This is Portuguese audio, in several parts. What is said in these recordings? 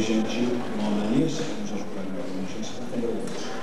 gentil no Ananias, vamos ajudar a evangelista também hoje.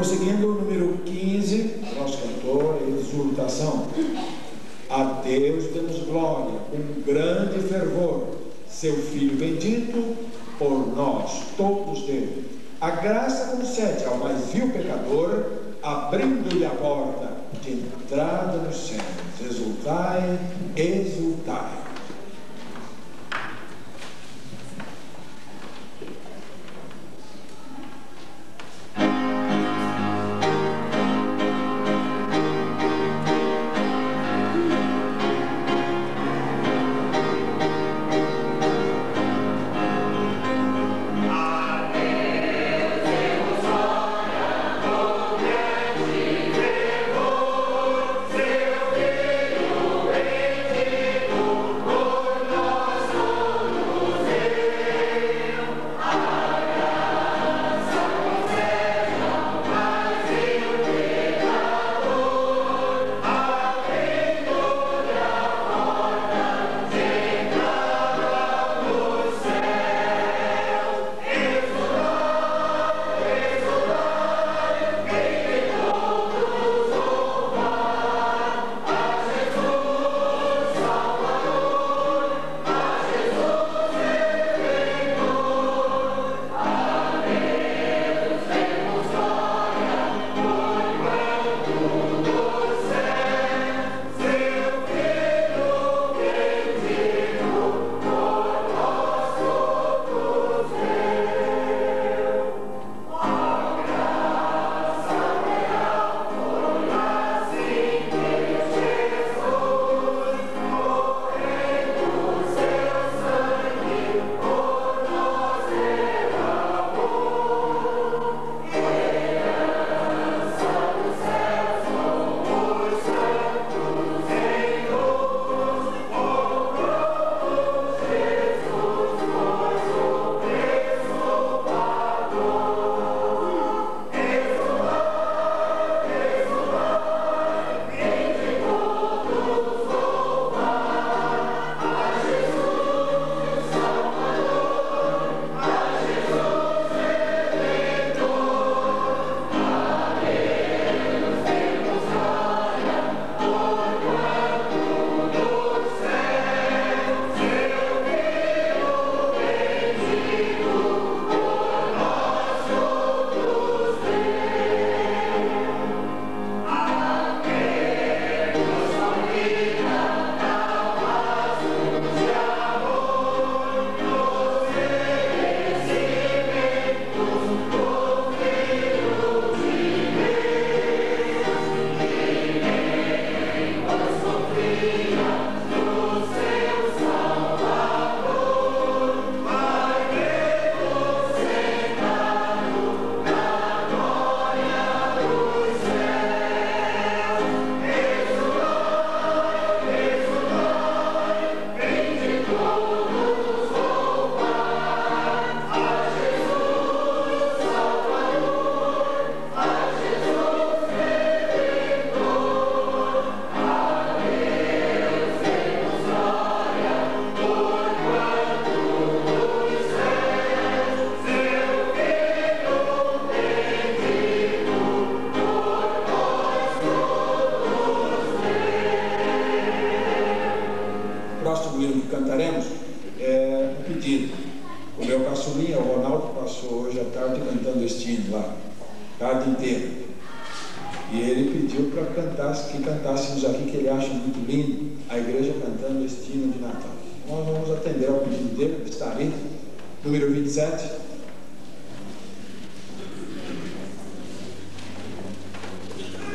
Prosseguindo, o número 15, nosso cantor, exultação. A Deus damos glória, com grande fervor, seu Filho bendito, por nós todos dele. A graça concede ao mais vil pecador, abrindo-lhe a porta de entrada nos céus. Exultai, exultai. Seu Filho bendito, hino que cantaremos, é um pedido. O meu caçulinha, o Ronaldo, passou hoje à tarde cantando este hino lá, a tarde inteira. E ele pediu para que cantássemos aqui, que ele acha muito lindo, a igreja cantando este hino de Natal. Nós vamos atender ao pedido dele, ele está ali, número 27.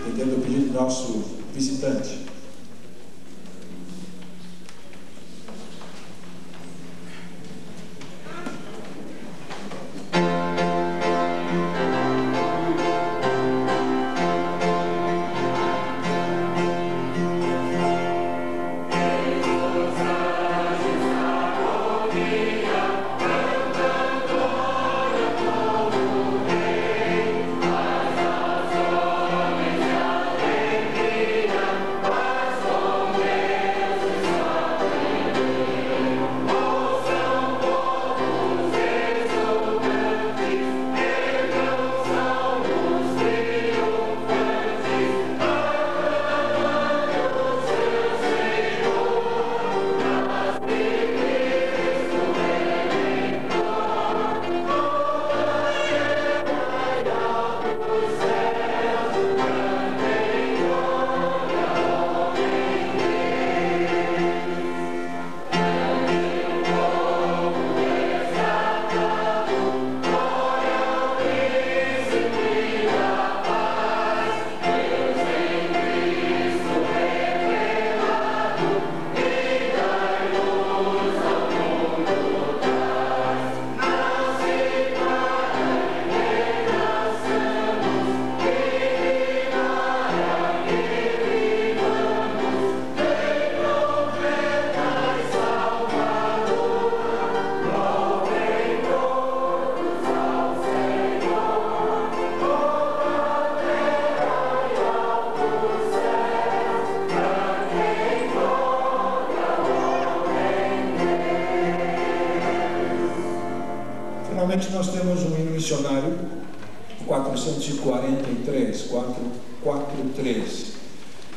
Atendendo o pedido do nosso visitante. Finalmente nós temos um hino missionário, 443, 443.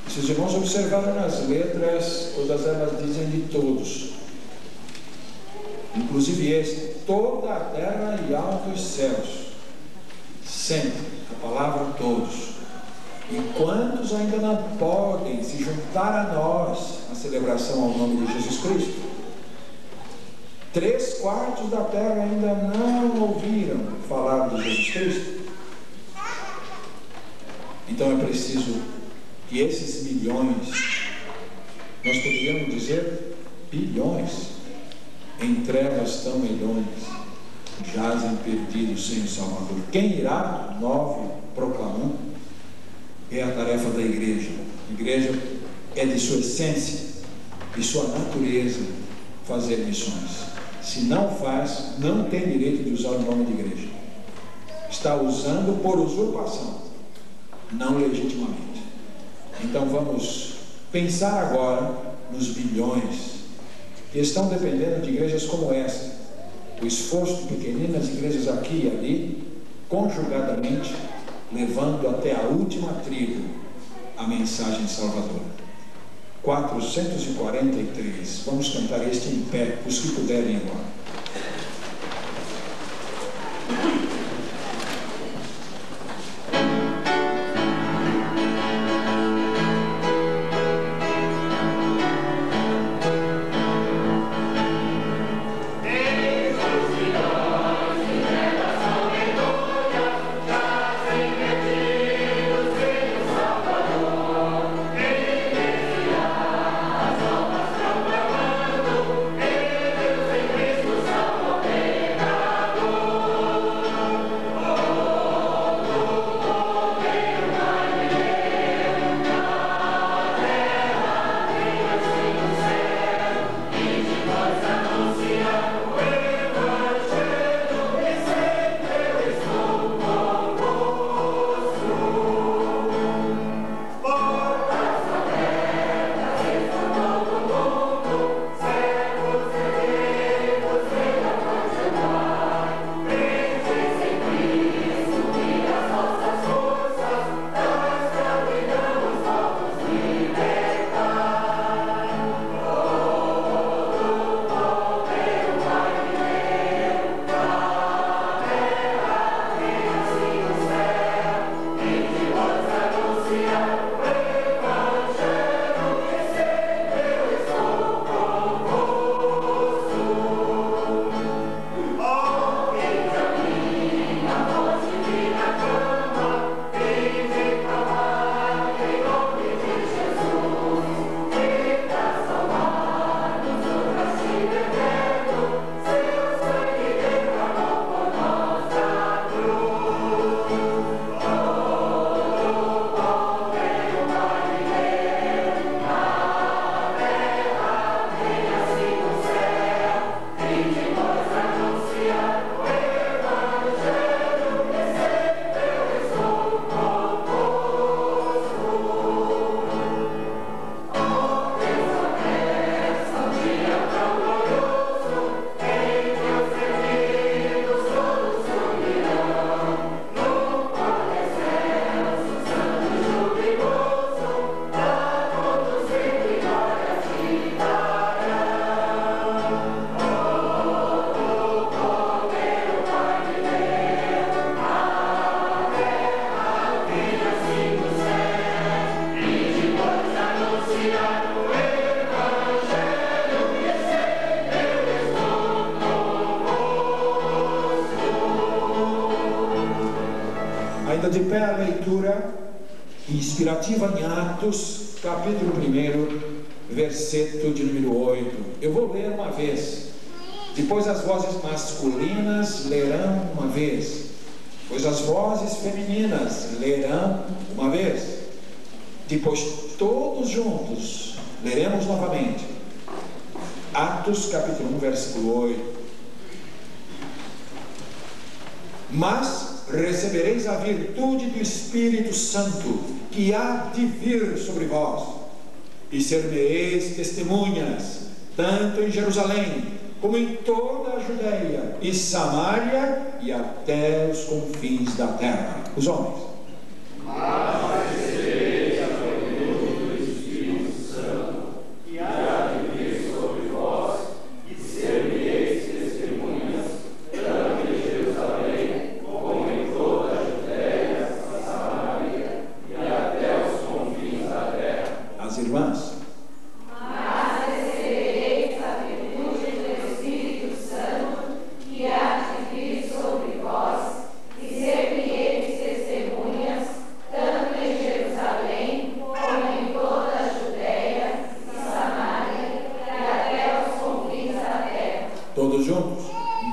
Se os irmãos observaram nas letras, todas elas dizem de todos. Inclusive este, toda a terra e altos céus. Sempre, a palavra todos. E quantos ainda não podem se juntar a nós na celebração ao nome de Jesus Cristo? 3/4 da terra ainda não ouviram falar de Jesus Cristo. Então é preciso que esses milhões, nós poderíamos dizer bilhões, em trevas tão medonhas, jazem perdidos sem o Salvador. Quem irá? 9 proclamando. É a tarefa da igreja. A igreja é de sua essência, de sua natureza, fazer missões. Se não faz, não tem direito de usar o nome de igreja. Está usando por usurpação, não legitimamente. Então vamos pensar agora nos bilhões que estão dependendo de igrejas como essa. O esforço de pequeninas igrejas aqui e ali, conjugadamente, levando até a última tribo a mensagem salvadora. 443. Vamos cantar este em pé, os que puderem agora. Cristo inspirativa em Atos, capítulo 1, versículo de número 8. Eu vou ler uma vez. Depois as vozes masculinas lerão uma vez. Depois as vozes femininas lerão uma vez. Depois todos juntos leremos novamente. Atos capítulo 1, versículo 8. Mas recebereis a virtude do Espírito Santo, que há de vir sobre vós, e ser-me-eis testemunhas, tanto em Jerusalém, como em toda a Judeia e Samaria, e até os confins da terra. Os homens. Mas recebereis a virtude do Espírito Santo, que há de vir sobre vós, e ser-me-eis testemunhas, tanto em Jerusalém, como em toda a Judeia, Samaria, e até os confins da terra. As irmãs. Mas recebereis a virtude do Espírito Santo, que há de vir sobre vós, e ser-me-eis testemunhas, tanto em Jerusalém, como em toda a Judeia, Samaria, e até os confins da terra. Todos juntos.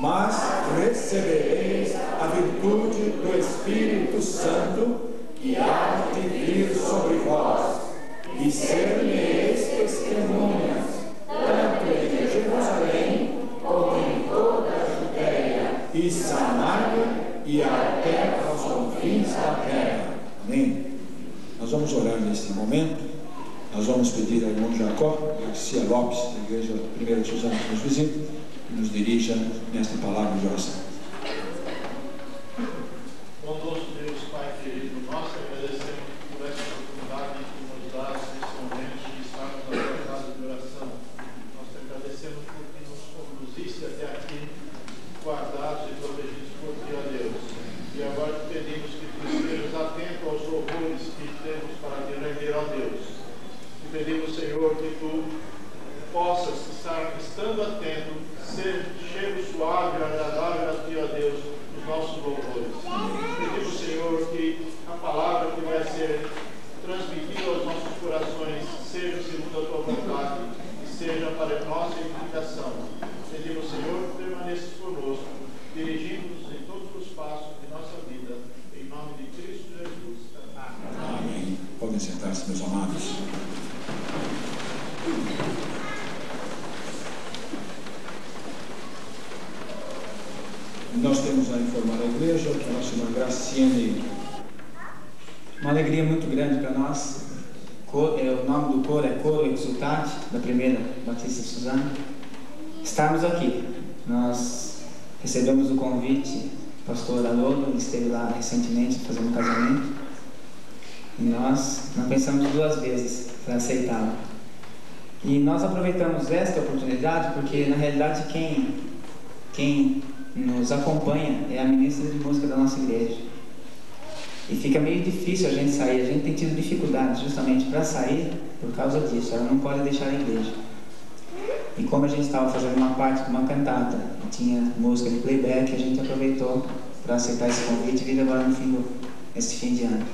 Mas recebereis a virtude do Espírito Santo, que há de vir sobre vós, e ser-me-eis testemunhas, tanto em Jerusalém, como em toda a Judeia e Samaria, e até aos confins da terra. Amém? Nós vamos orar neste momento. Nós vamos pedir ao irmão Jacó Garcia Lopes, da igreja 1 Suzana, que nos visite e nos dirija nesta palavra de oração. Bondoso Deus, Pai querido, nós te agradecemos por essa oportunidade que nos dá nesse momento de estarmos na tua casa de oração. Nós te agradecemos porque nos conduziste até aqui, guardados e protegidos por ti, ó Deus. E agora te pedimos que tu estejas atento aos louvores que temos para te render, ó Deus. Te pedimos, Senhor, que tu possas estar, estando atento, ser cheiro suave e agradável a ti, ó Deus, nos nossos louvores. Pedimos, Senhor, que a palavra que vai ser transmitida aos nossos corações seja segundo a tua vontade e seja para nossa edificação. Pedimos, Senhor, que permaneças conosco, dirigindo-nos em todos os passos de nossa vida, em nome de Cristo Jesus. Amém. Amém. Podem sentar-se, meus amados. Nós temos a informar a igreja que a nossa irmã Graciane. Uma alegria muito grande para nós. O nome do coro é Coro Exultante, da primeira Batista Suzana. Estarmos aqui. Nós recebemos o convite do pastor Haroldo, ele esteve lá recentemente fazendo um casamento. E nós não pensamos duas vezes para aceitá-lo. E nós aproveitamos esta oportunidade porque, na realidade, quem nos acompanha é a ministra de música da nossa igreja. E fica meio difícil a gente sair. A gente tem tido dificuldade justamente para sair por causa disso. Ela não pode deixar a igreja. E como a gente estava fazendo uma parte de uma cantata, tinha música de playback, a gente aproveitou para aceitar esse convite e vir agora no esse fim de ano.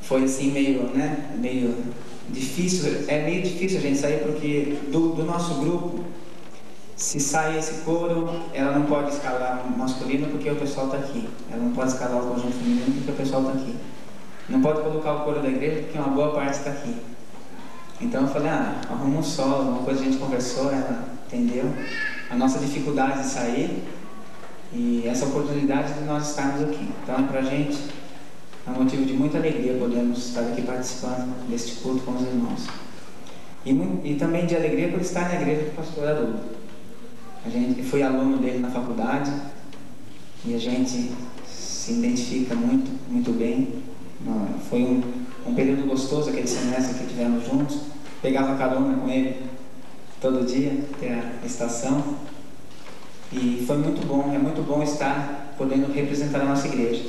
Foi assim meio difícil. É meio difícil a gente sair porque do nosso grupo, se sai esse coro, ela não pode escalar o masculino porque o pessoal está aqui. Ela não pode escalar o conjunto feminino porque o pessoal está aqui. Não pode colocar o coro da igreja porque uma boa parte está aqui. Então eu falei, arruma um solo, uma coisa a gente conversou, ela entendeu a nossa dificuldade de sair e essa oportunidade de nós estarmos aqui. Então é pra gente é um motivo de muita alegria podermos estar aqui participando deste culto com os irmãos. E também de alegria por estar na igreja do pastor Haroldo. A gente foi aluno dele na faculdade e a gente se identifica muito, muito bem. Foi um período gostoso aquele semestre que tivemos juntos. Pegava carona com ele todo dia até a estação. E foi muito bom, é muito bom estar podendo representar a nossa igreja.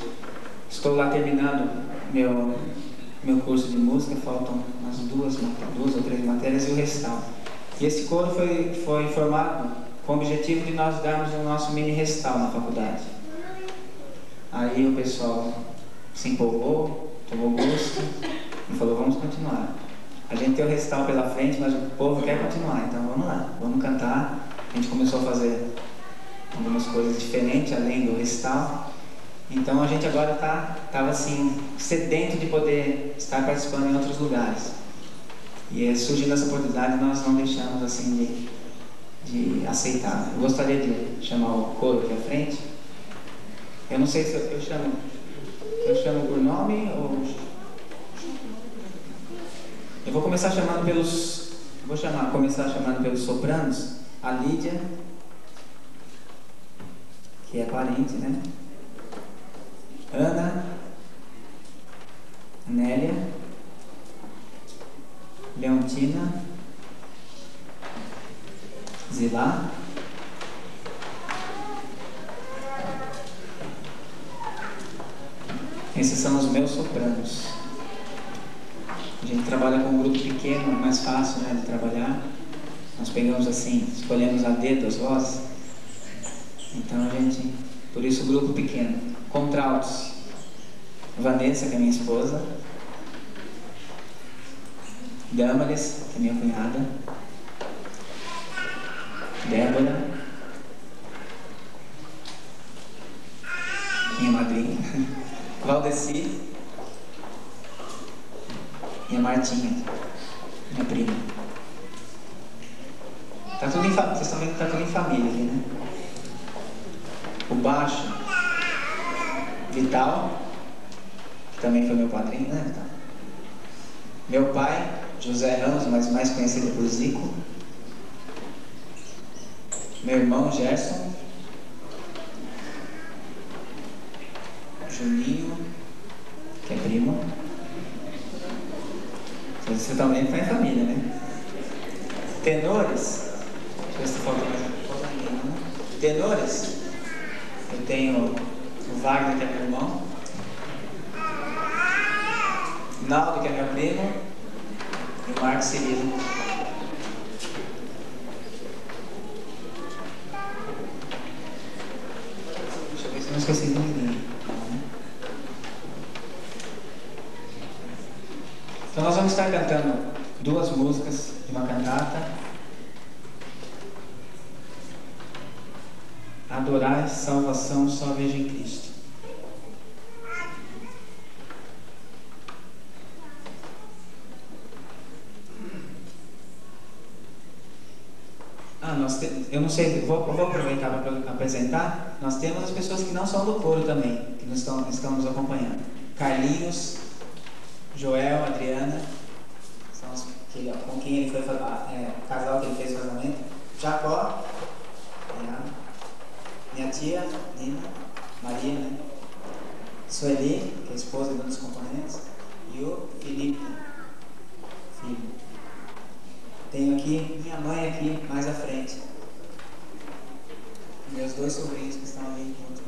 Estou lá terminando meu curso de música, faltam umas duas ou três matérias e o recital. E esse coro foi formado com o objetivo de nós darmos o nosso mini recital na faculdade. Aí o pessoal se empolgou tomou gosto e falou, vamos continuar. A gente tem o recital pela frente, mas o povo quer continuar, então vamos lá, vamos cantar. A gente começou a fazer algumas coisas diferentes além do recital. Então a gente agora estava assim, sedento de poder estar participando em outros lugares. E surgindo essa oportunidade, nós não deixamos assim de aceitar. Eu gostaria de chamar o coro aqui à frente. Eu não sei se eu chamo por nome ou... Eu vou começar chamando pelos... começar chamando pelos sopranos. A Lídia, que é parente, né? Ana, Nélia, Leontina, Zilá, esses são os meus sopranos. A gente trabalha com um grupo pequeno, é mais fácil, né, de trabalhar. Nós pegamos assim, escolhemos a dedo as vozes. Então a gente, por isso o grupo pequeno. Contraltos, Vanessa, que é minha esposa, Damaris, que é minha cunhada, Débora, minha madrinha, Valdeci, e a Martinha, minha prima. Tá tudo vocês estão vendo que está tudo em família aqui, né? O baixo, Vital, que também foi meu padrinho, né, Vital? Meu pai, José Ramos, mas mais conhecido por Zico. Meu irmão, Gerson. Juninho, que é primo. Você também está em família, né? Tenores, deixa eu ver se falta ninguém, né? Tenores, eu tenho o Wagner, que é meu irmão, Naldo, que é meu primo, e o Marcos Cirilo. Deixa eu ver se eu não esqueci de ninguém. Então nós vamos estar cantando 2 músicas de uma cantata. Adorai, salvação, só vejo em Cristo. Eu não sei, vou aproveitar para apresentar. Nós temos as pessoas que não são do coro também, que estão nos acompanhando. Carlinhos, Joel, Adriana, são os com quem ele foi o casal que ele fez o casamento. Jacó, minha tia, Nina, Maria, né? Sueli, que é a esposa de um dos componentes, e o Felipe, filho. Tenho aqui minha mãe aqui mais à frente. Meus 2 sobrinhos que estão ali junto.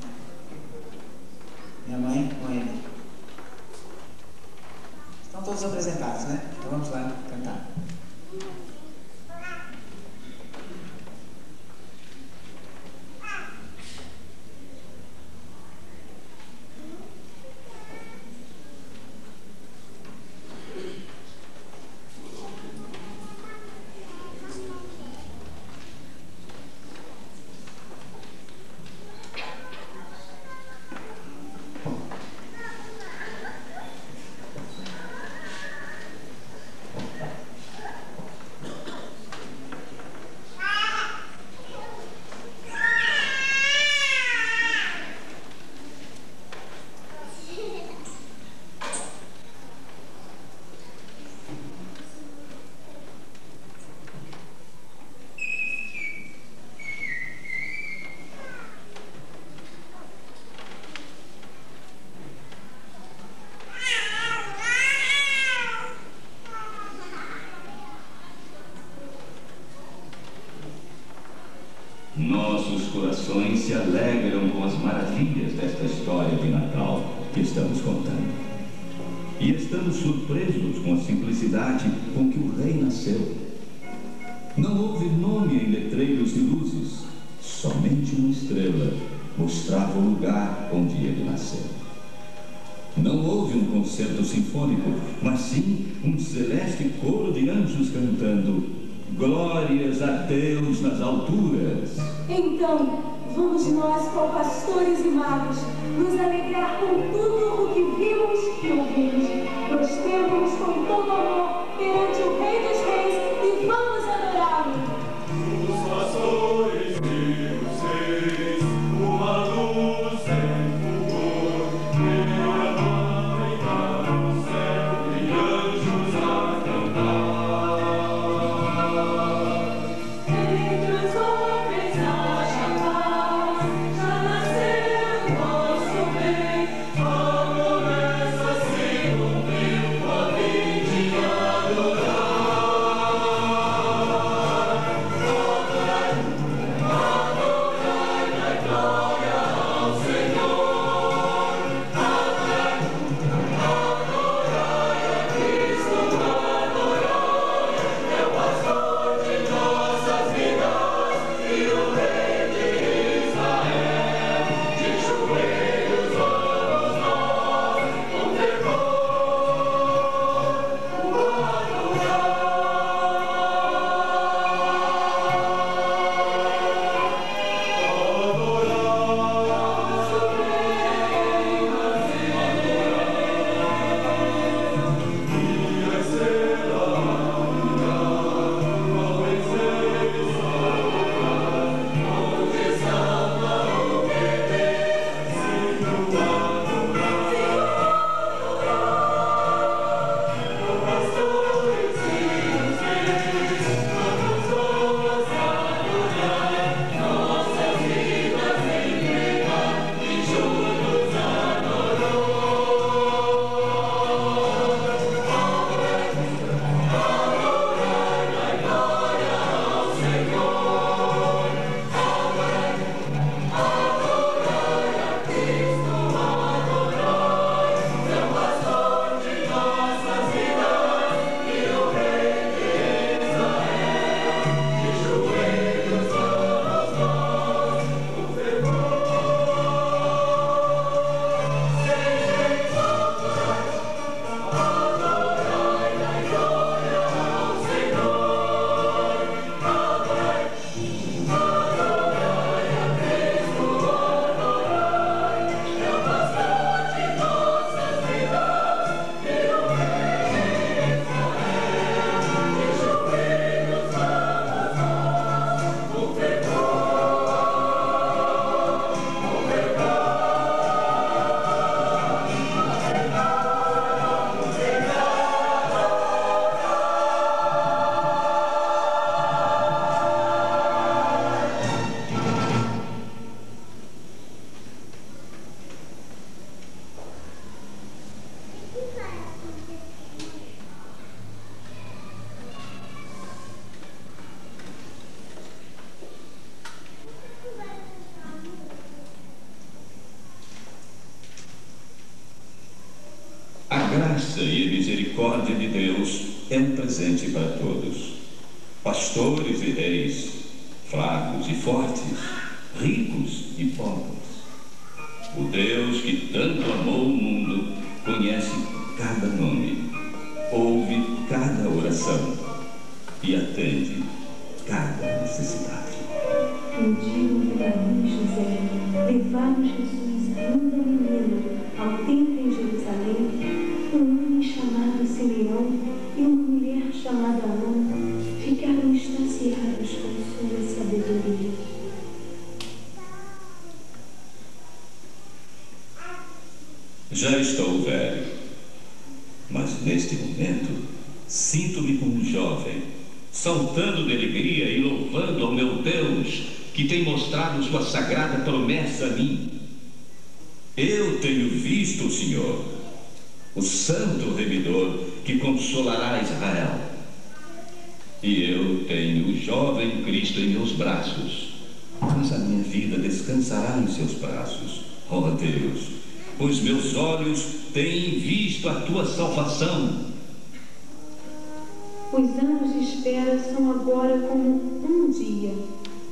Minha mãe, Noemi. Estão todos apresentados, né? Então vamos lá cantar. Nossos corações se alegram com as maravilhas desta história de Natal que estamos contando. E estamos surpresos com a simplicidade com que o Rei nasceu. Não houve nome em letreiros e luzes, somente uma estrela mostrava o lugar onde ele nasceu. Não houve um concerto sinfônico, mas sim um celeste coro de anjos cantando glórias a Deus nas alturas. Então, vamos nós, como pastores e magos, nos alegrar com tudo o que vimos e ouvimos. Prostremos com todo amor perante o Rei dos Reis e vamos adorá-lo. Os pastores vivos reis, uma luz sem fulgor, e a nuvem no céu e anjos a cantar. Entre os homens haja paz, já nasceu nosso bem. A promessa se cumpriu, a vinde adorar. A graça e a misericórdia de Deus é um presente para todos. Pastores e reis, fracos e fortes, ricos e pobres. O Deus que tanto amou o mundo conhece cada nome, ouve cada oração e atende cada necessidade. Um dia ouvi da mãe José levaram Jesus ainda menino ao templo em Jerusalém. Um homem chamado Simeão e uma mulher chamada Ana ficaram extasiados com sua sabedoria. Já estou velho, mas neste momento sinto-me como um jovem, saltando de alegria e louvando ao meu Deus, que tem mostrado sua sagrada promessa a mim. Eu tenho visto o Senhor, o Santo Remidor, que consolará Israel. E eu tenho o jovem Cristo em meus braços, mas a minha vida descansará em seus braços, ó Deus, pois meus olhos têm visto a tua salvação. Os anos de espera são agora como um dia,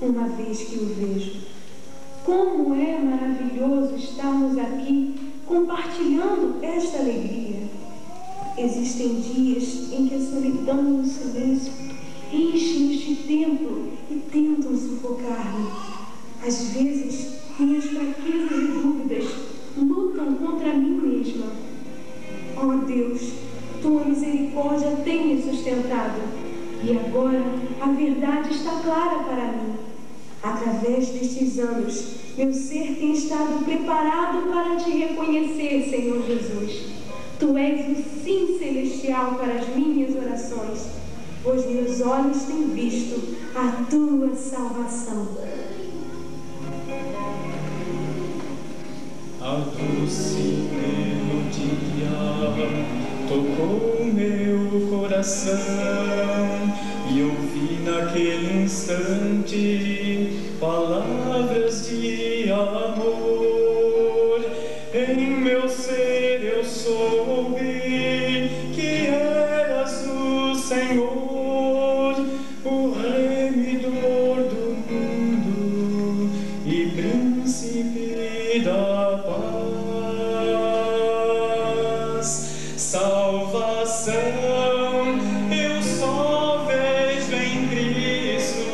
uma vez que o vejo. Como é maravilhoso estarmos aqui compartilhando esta alegria. Existem dias em que a solidão e o silêncio enchem este templo e tentam sufocar-me. Às vezes, minhas fraquezas e dúvidas lutam contra mim mesma. Ó Deus, tua misericórdia tem me sustentado, e agora a verdade está clara para mim. Através destes anos, meu ser tem estado preparado para te reconhecer, Senhor Jesus. Tu és o sim celestial para as minhas orações, pois meus olhos têm visto a tua salvação. A doce melodia tocou meu coração e ouvi naquele instante palavras de amor. Em meu ser eu soube que eras o Senhor, o remidor do mundo e príncipe da paz. Salvação eu só vejo em Cristo,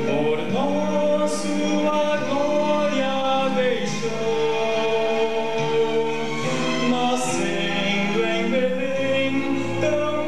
por nós sua glória deixou. Nascendo em Belém, tão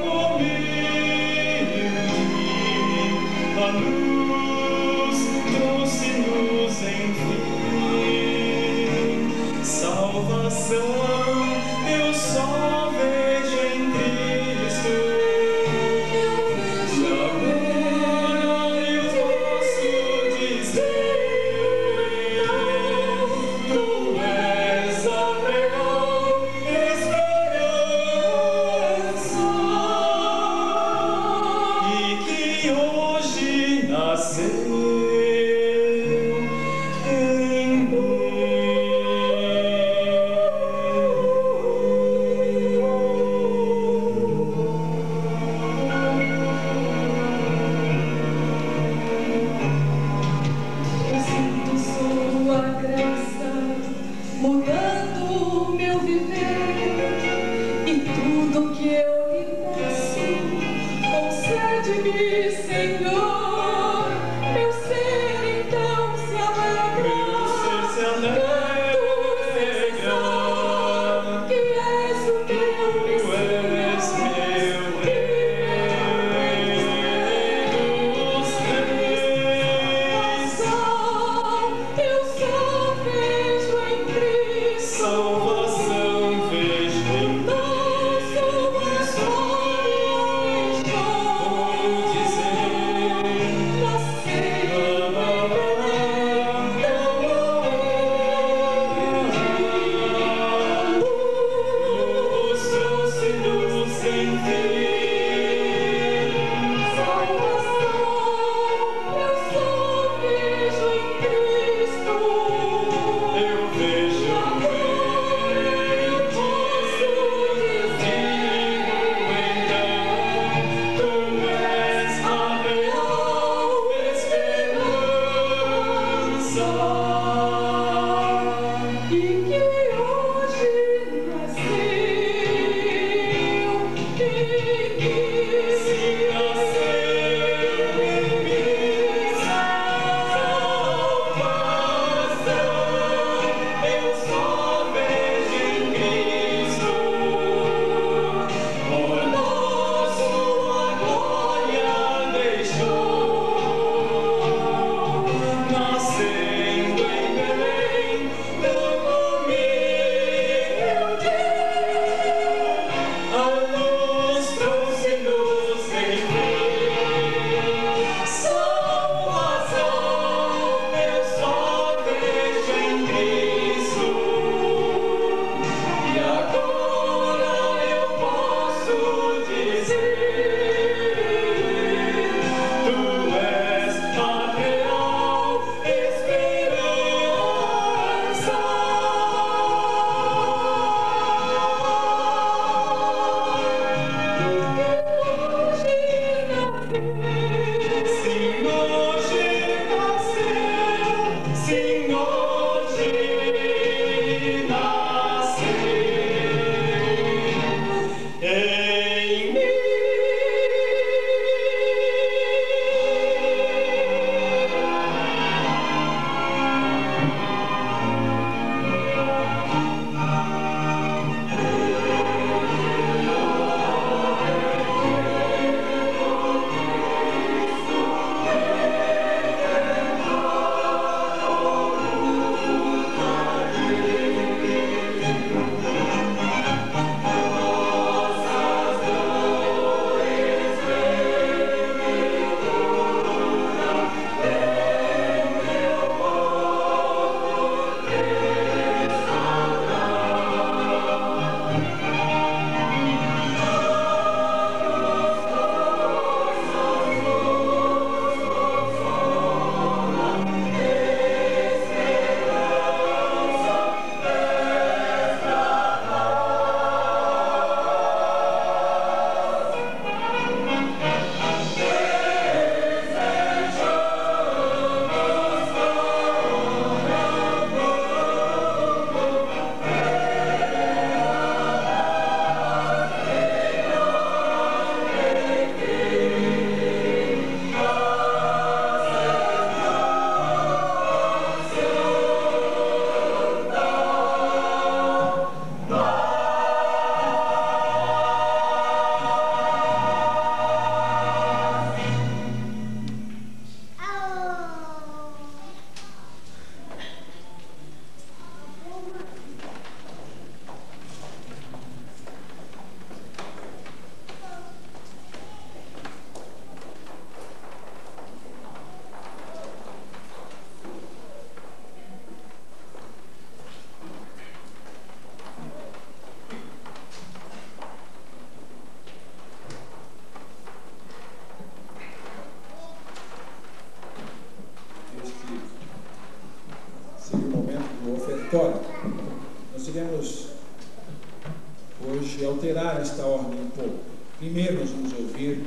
pouco. Primeiro nós vamos ouvir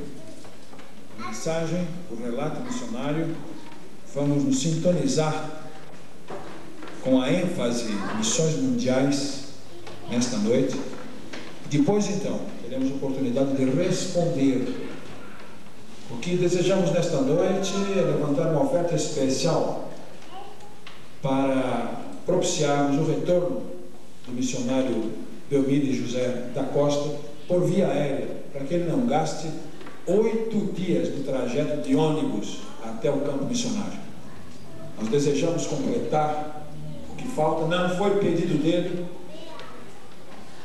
a mensagem, o relato missionário. Vamos nos sintonizar com a ênfase missões mundiais nesta noite. Depois, então, teremos a oportunidade de responder. O que desejamos nesta noite é levantar uma oferta especial para propiciarmos o retorno do missionário Belmiro José da Costa por via aérea, para que ele não gaste 8 dias do trajeto de ônibus até o campo missionário. Nós desejamos completar o que falta. Não foi pedido dele,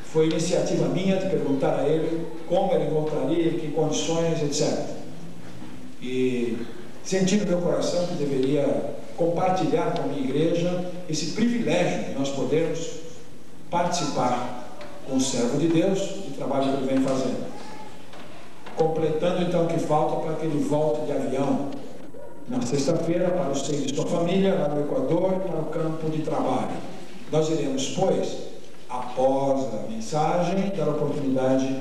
foi iniciativa minha de perguntar a ele como ele voltaria, em que condições, etc. E senti no meu coração que deveria compartilhar com a minha igreja esse privilégio de nós podermos participar com o servo de Deus do trabalho que ele vem fazendo, completando então o que falta para que ele volte de avião na sexta-feira para o seio de sua família lá no Equador e para o campo de trabalho. Nós iremos, pois, após a mensagem, dar oportunidade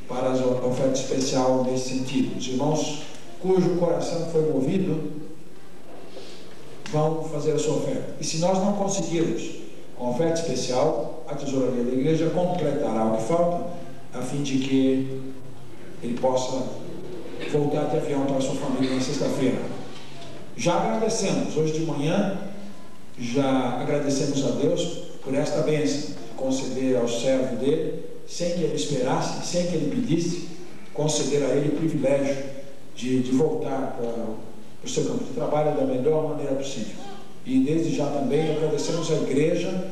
para a oferta especial nesse sentido. Os irmãos cujo coração foi movido vão fazer a sua oferta. E se nós não conseguirmos a oferta especial, a tesouraria da igreja completará o que falta, a fim de que ele possa voltar de avião para a sua família na sexta-feira. Já agradecemos, hoje de manhã, já agradecemos a Deus por esta bênção, de conceder ao servo dele, sem que ele esperasse, sem que ele pedisse, conceder a ele o privilégio de voltar para o seu campo de trabalho da melhor maneira possível. E desde já também agradecemos à igreja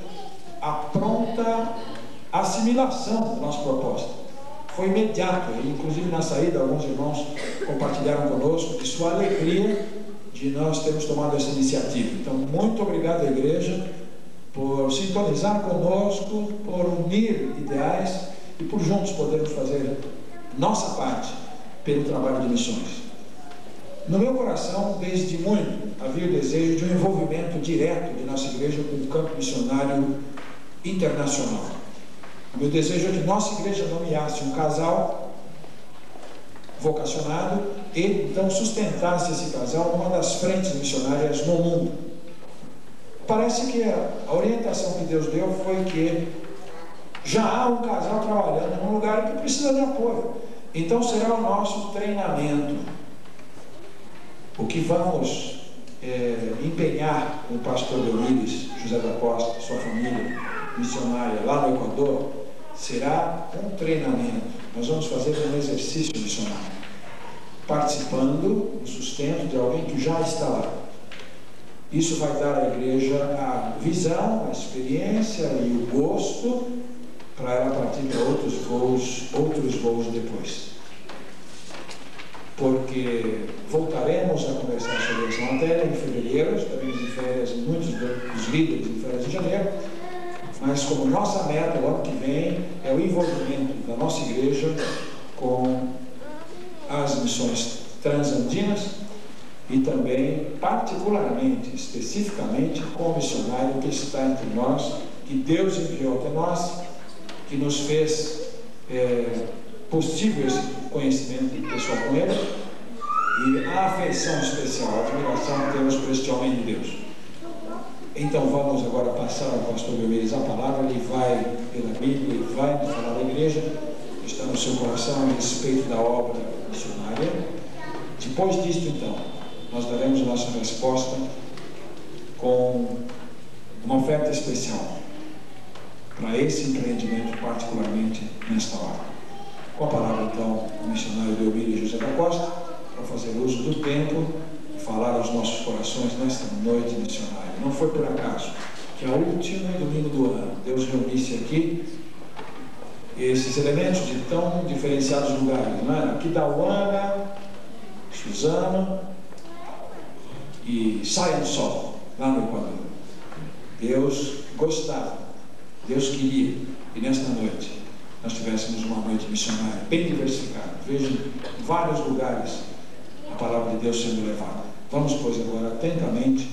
a pronta assimilação da nossa proposta. Foi imediato, e inclusive na saída alguns irmãos compartilharam conosco de sua alegria de nós termos tomado essa iniciativa. Então, muito obrigado à igreja por sintonizar conosco, por unir ideais e por juntos podermos fazer nossa parte pelo trabalho de missões. No meu coração, desde muito, havia o desejo de um envolvimento direto de nossa igreja com o campo missionário internacional. O meu desejo é que nossa igreja nomeasse um casal vocacionado e então sustentasse esse casal numa das frentes missionárias no mundo. Parece que a orientação que Deus deu foi que já há um casal trabalhando num lugar que precisa de apoio. Então será o nosso treinamento. O que vamos empenhar com o pastor Belmiro José da Costa, sua família missionária lá no Equador, será um treinamento. Nós vamos fazer um exercício missionário, participando do sustento de alguém que já está lá. Isso vai dar à igreja a visão, a experiência e o gosto para ela partir para outros voos depois. Porque voltaremos a conversar sobre essa matéria em fevereiro, estaremos em férias, muitos dos líderes em férias de janeiro, mas como nossa meta o ano que vem é o envolvimento da nossa igreja com as missões transandinas e também, particularmente, especificamente, com o missionário que está entre nós, que Deus enviou até nós, que nos fez possível esse conhecimento pessoal com ele e a afeição especial, a admiração que temos por este homem de Deus. Então vamos agora passar ao pastor Belmiro a palavra. Ele vai pela Bíblia, ele vai falar da igreja, está no seu coração a respeito da obra missionária. Depois disto, então, nós daremos a nossa resposta com uma oferta especial para esse empreendimento, particularmente nesta hora. Com a palavra, então, o missionário Belmiro José da Costa, para fazer uso do tempo e falar aos nossos corações nesta noite missionária. Não foi por acaso que ao último domingo do ano Deus reunisse aqui esses elementos de tão diferenciados lugares, não é? Aqui Dauana, Suzano e Saia do Sol, lá no Equador. Deus gostava, Deus queria que nesta noite nós tivéssemos uma noite missionária bem diversificada. Veja em vários lugares a palavra de Deus sendo levada. Vamos, pois, agora atentamente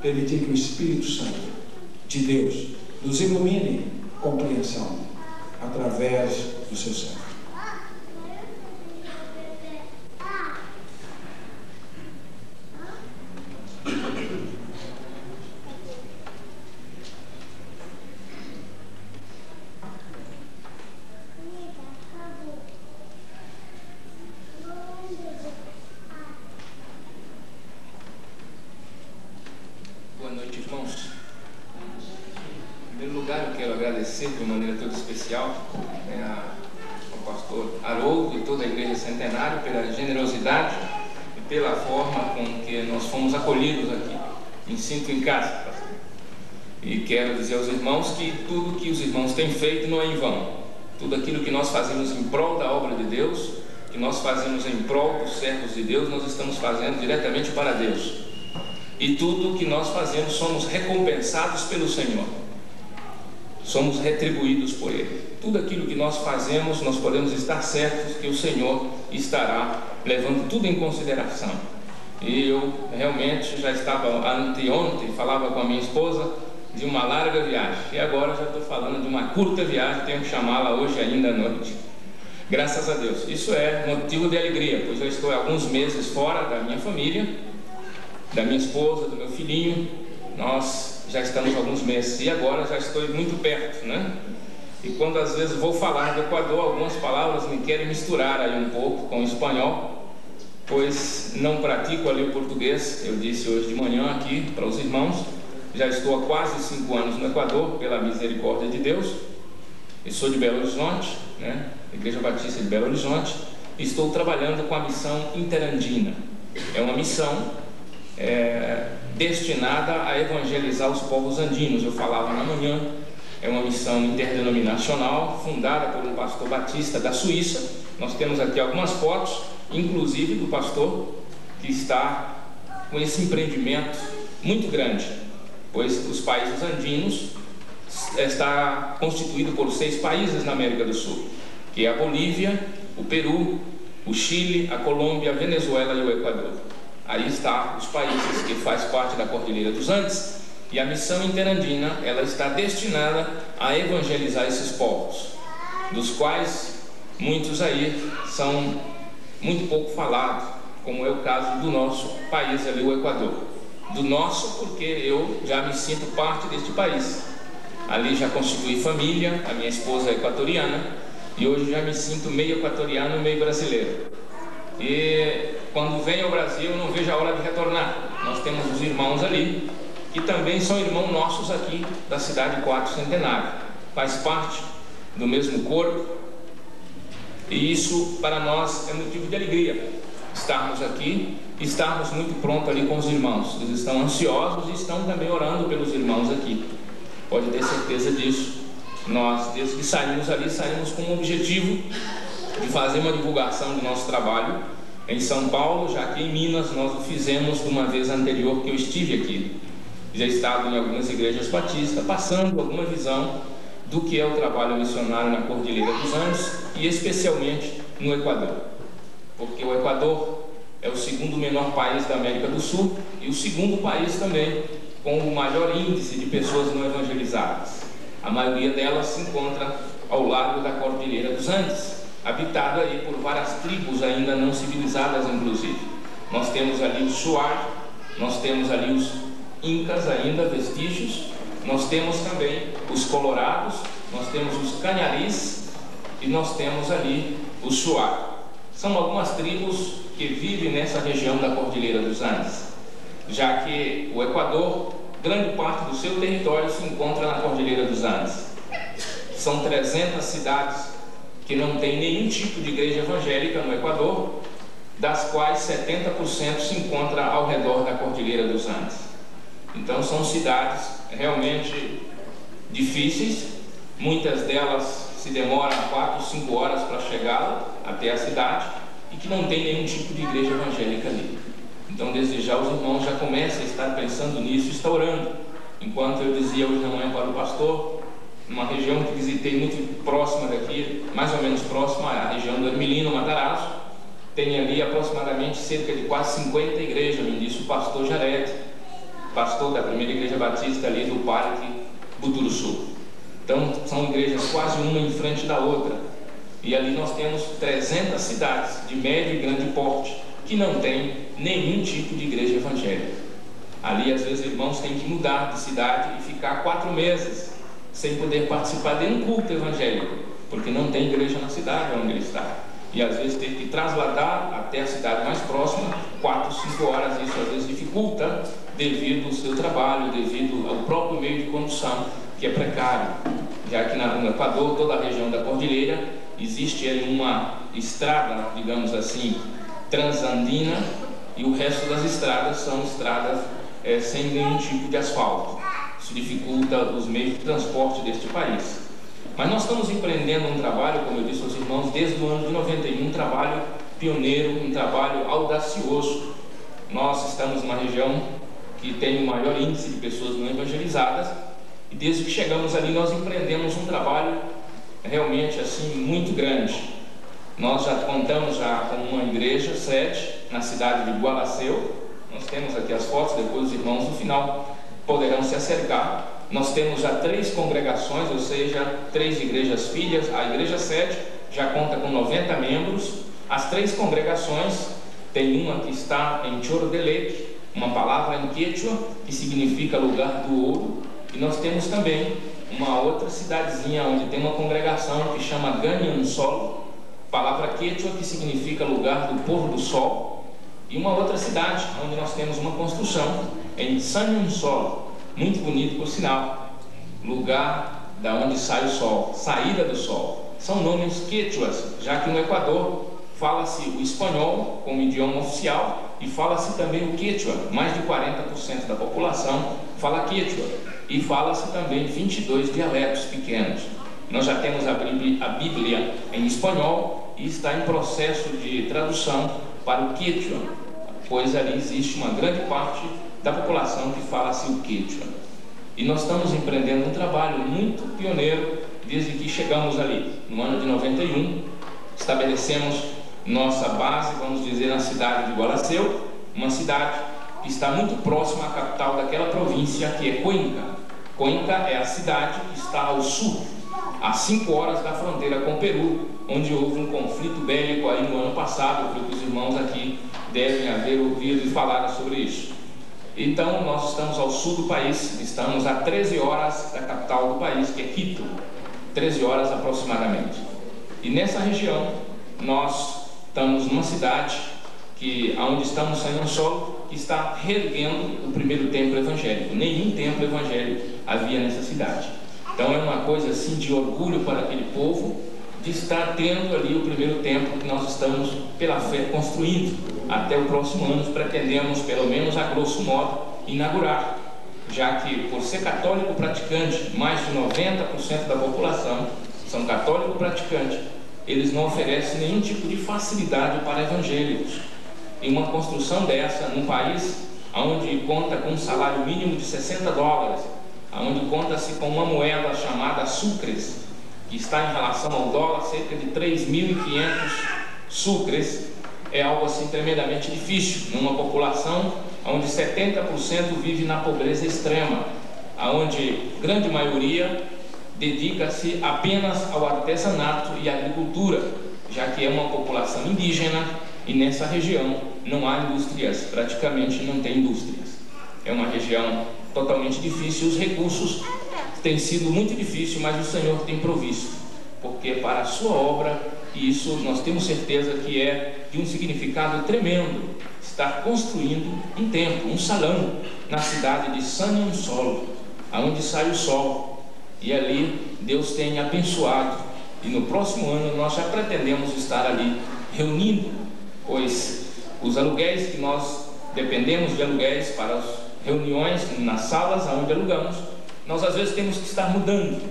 permitir que o Espírito Santo de Deus nos ilumine compreensão através do seu servo. agradecer de uma maneira toda especial ao pastor Haroldo e toda a Igreja Centenário pela generosidade e pela forma com que nós fomos acolhidos aqui. Me sinto em casa, pastor. E quero dizer aos irmãos que tudo que os irmãos têm feito não é em vão. Tudo aquilo que nós fazemos em prol da obra de Deus, que nós fazemos em prol dos servos de Deus, nós estamos fazendo diretamente para Deus. E tudo que nós fazemos, somos recompensados pelo Senhor. Somos retribuídos por Ele. Tudo aquilo que nós fazemos, nós podemos estar certos que o Senhor estará levando tudo em consideração. E eu realmente já estava anteontem, falava com a minha esposa de uma larga viagem. E agora já estou falando de uma curta viagem, tenho que chamá-la hoje ainda à noite. Graças a Deus. Isso é motivo de alegria, pois eu estou há alguns meses fora da minha família, da minha esposa, do meu filhinho. Nós já estamos há alguns meses e agora já estou muito perto, né? E quando às vezes vou falar do Equador, algumas palavras me querem misturar aí um pouco com o espanhol, pois não pratico ali o português. Eu disse hoje de manhã aqui para os irmãos, já estou há quase 5 anos no Equador, pela misericórdia de Deus. Eu sou de Belo Horizonte, né? Igreja Batista de Belo Horizonte. Estou trabalhando com a missão interandina. É uma missão destinada a evangelizar os povos andinos. Eu falava na manhã, é uma missão interdenominacional, fundada por um pastor batista da Suíça. Nós temos aqui algumas fotos, inclusive do pastor que está com esse empreendimento muito grande, pois os países andinos está constituído por 6 países na América do Sul, que é a Bolívia, o Peru, o Chile, a Colômbia, a Venezuela e o Equador. Aí está os países que faz parte da Cordilheira dos Andes, e a missão interandina, ela está destinada a evangelizar esses povos, dos quais muitos aí são muito pouco falados, como é o caso do nosso país ali, o Equador. Do nosso, porque eu já me sinto parte deste país. Ali já constituí família, a minha esposa é equatoriana, e hoje já me sinto meio equatoriano, meio brasileiro. E quando venho ao Brasil, eu não vejo a hora de retornar. Nós temos os irmãos ali, que também são irmãos nossos aqui da cidade 4 Centenário. Faz parte do mesmo corpo, e isso para nós é motivo de alegria. Estarmos aqui, estarmos muito prontos ali com os irmãos. Eles estão ansiosos e estão também orando pelos irmãos aqui. Pode ter certeza disso. Nós, desde que saímos ali, saímos com o objetivo de fazer uma divulgação do nosso trabalho em São Paulo, já que em Minas nós o fizemos de uma vez anterior que eu estive aqui. Já estava em algumas igrejas batistas, passando alguma visão do que é o trabalho missionário na Cordilheira dos Andes e especialmente no Equador. Porque o Equador é o 2º menor país da América do Sul e o 2º país também com o maior índice de pessoas não evangelizadas. A maioria delas se encontra ao largo da Cordilheira dos Andes, habitado aí por várias tribos ainda não civilizadas, inclusive. Nós temos ali os Shuar, nós temos ali os Incas ainda, vestígios, nós temos também os Colorados, nós temos os Canharis e nós temos ali os Shuar. São algumas tribos que vivem nessa região da Cordilheira dos Andes, já que o Equador, grande parte do seu território se encontra na Cordilheira dos Andes. São 300 cidades que não tem nenhum tipo de igreja evangélica no Equador, das quais 70% se encontra ao redor da Cordilheira dos Andes. Então são cidades realmente difíceis, muitas delas se demoram 4, 5 horas para chegar até a cidade e que não tem nenhum tipo de igreja evangélica ali. Então desde já os irmãos já começam a estar pensando nisso e estão orando. Enquanto eu dizia hoje de manhã para o pastor, uma região que visitei muito próxima daqui, mais ou menos próxima à região do Hermelino, Matarazzo, tem ali aproximadamente cerca de quase 50 igrejas, me disse o pastor Jared, pastor da primeira igreja batista ali do Parque Buturuçu. Então são igrejas quase uma em frente da outra, e ali nós temos 300 cidades de médio e grande porte que não tem nenhum tipo de igreja evangélica. Ali às vezes irmãos têm que mudar de cidade e ficar 4 meses sem poder participar de um culto evangélico, porque não tem igreja na cidade onde ele está. E às vezes tem que trasladar até a cidade mais próxima, 4, 5 horas. Isso às vezes dificulta devido ao seu trabalho, devido ao próprio meio de condução, que é precário. já que no Equador, toda a região da cordilheira, existe ali uma estrada, digamos assim, transandina, e o resto das estradas são estradas sem nenhum tipo de asfalto. Isso dificulta os meios de transporte deste país. Mas nós estamos empreendendo um trabalho, como eu disse aos irmãos, desde o ano de 91, um trabalho pioneiro, um trabalho audacioso. Nós estamos numa região que tem o maior índice de pessoas não evangelizadas, e desde que chegamos ali nós empreendemos um trabalho realmente assim muito grande. Nós já contamos com uma igreja sede na cidade de Gualaceu. Nós temos aqui as fotos, depois os irmãos no final poderão se acercar. Nós temos já 3 congregações, ou seja, 3 igrejas filhas. A igreja sede já conta com 90 membros. As 3 congregações, tem uma que está em Chorodelec, uma palavra em quechua que significa lugar do ouro, e nós temos também uma outra cidadezinha onde tem uma congregação que chama Ganhansol, palavra quechua que significa lugar do pôr do sol, e uma outra cidade onde nós temos uma construção em Sanyansol, muito bonito por sinal, lugar da onde sai o sol, saída do sol. São nomes quechuas, já que no Equador fala-se o espanhol como idioma oficial e fala-se também o quechua. Mais de 40% da população fala quechua, e fala-se também 22 dialetos pequenos. Nós já temos a Bíblia em espanhol e está em processo de tradução para o quechua, pois ali existe uma grande parte da população que fala-se o quechua. E nós estamos empreendendo um trabalho muito pioneiro desde que chegamos ali. No ano de 91, estabelecemos nossa base, vamos dizer, na cidade de Gualaceu, uma cidade que está muito próxima à capital daquela província, que é Cuenca. Cuenca é a cidade que está ao sul, a 5 horas da fronteira com o Peru, onde houve um conflito bélico aí no ano passado. Eu creio que os irmãos aqui devem haver ouvido e falado sobre isso. Então, nós estamos ao sul do país, estamos a 13 horas da capital do país, que é Quito, 13 horas aproximadamente. E nessa região, nós estamos numa cidade onde estamos saindo solo, que está reerguendo o primeiro templo evangélico. Nenhum templo evangélico havia nessa cidade. Então é uma coisa assim de orgulho para aquele povo de estar tendo ali o primeiro templo que nós estamos, pela fé, construindo. Até o próximo ano pretendemos, pelo menos a grosso modo, inaugurar, já que, por ser católico praticante, mais de 90% da população são católicos praticantes, eles não oferecem nenhum tipo de facilidade para evangélicos. E uma construção dessa, num país onde conta com um salário mínimo de $60, onde conta-se com uma moeda chamada sucres, que está em relação ao dólar cerca de 3.500 sucres, é algo assim tremendamente difícil, numa população onde 70% vive na pobreza extrema, onde grande maioria dedica-se apenas ao artesanato e à agricultura, já que é uma população indígena e nessa região não há indústrias, praticamente não tem indústrias. É uma região totalmente difícil, os recursos têm sido muito difíceis, mas o Senhor tem provisto, porque para a sua obra, e isso nós temos certeza que é de um significado tremendo, estar construindo um templo, um salão na cidade de Sanyansol, aonde sai o sol, e ali Deus tem abençoado, e no próximo ano nós já pretendemos estar ali reunindo, pois os aluguéis que nós dependemos de aluguéis para as reuniões nas salas onde alugamos, nós às vezes temos que estar mudando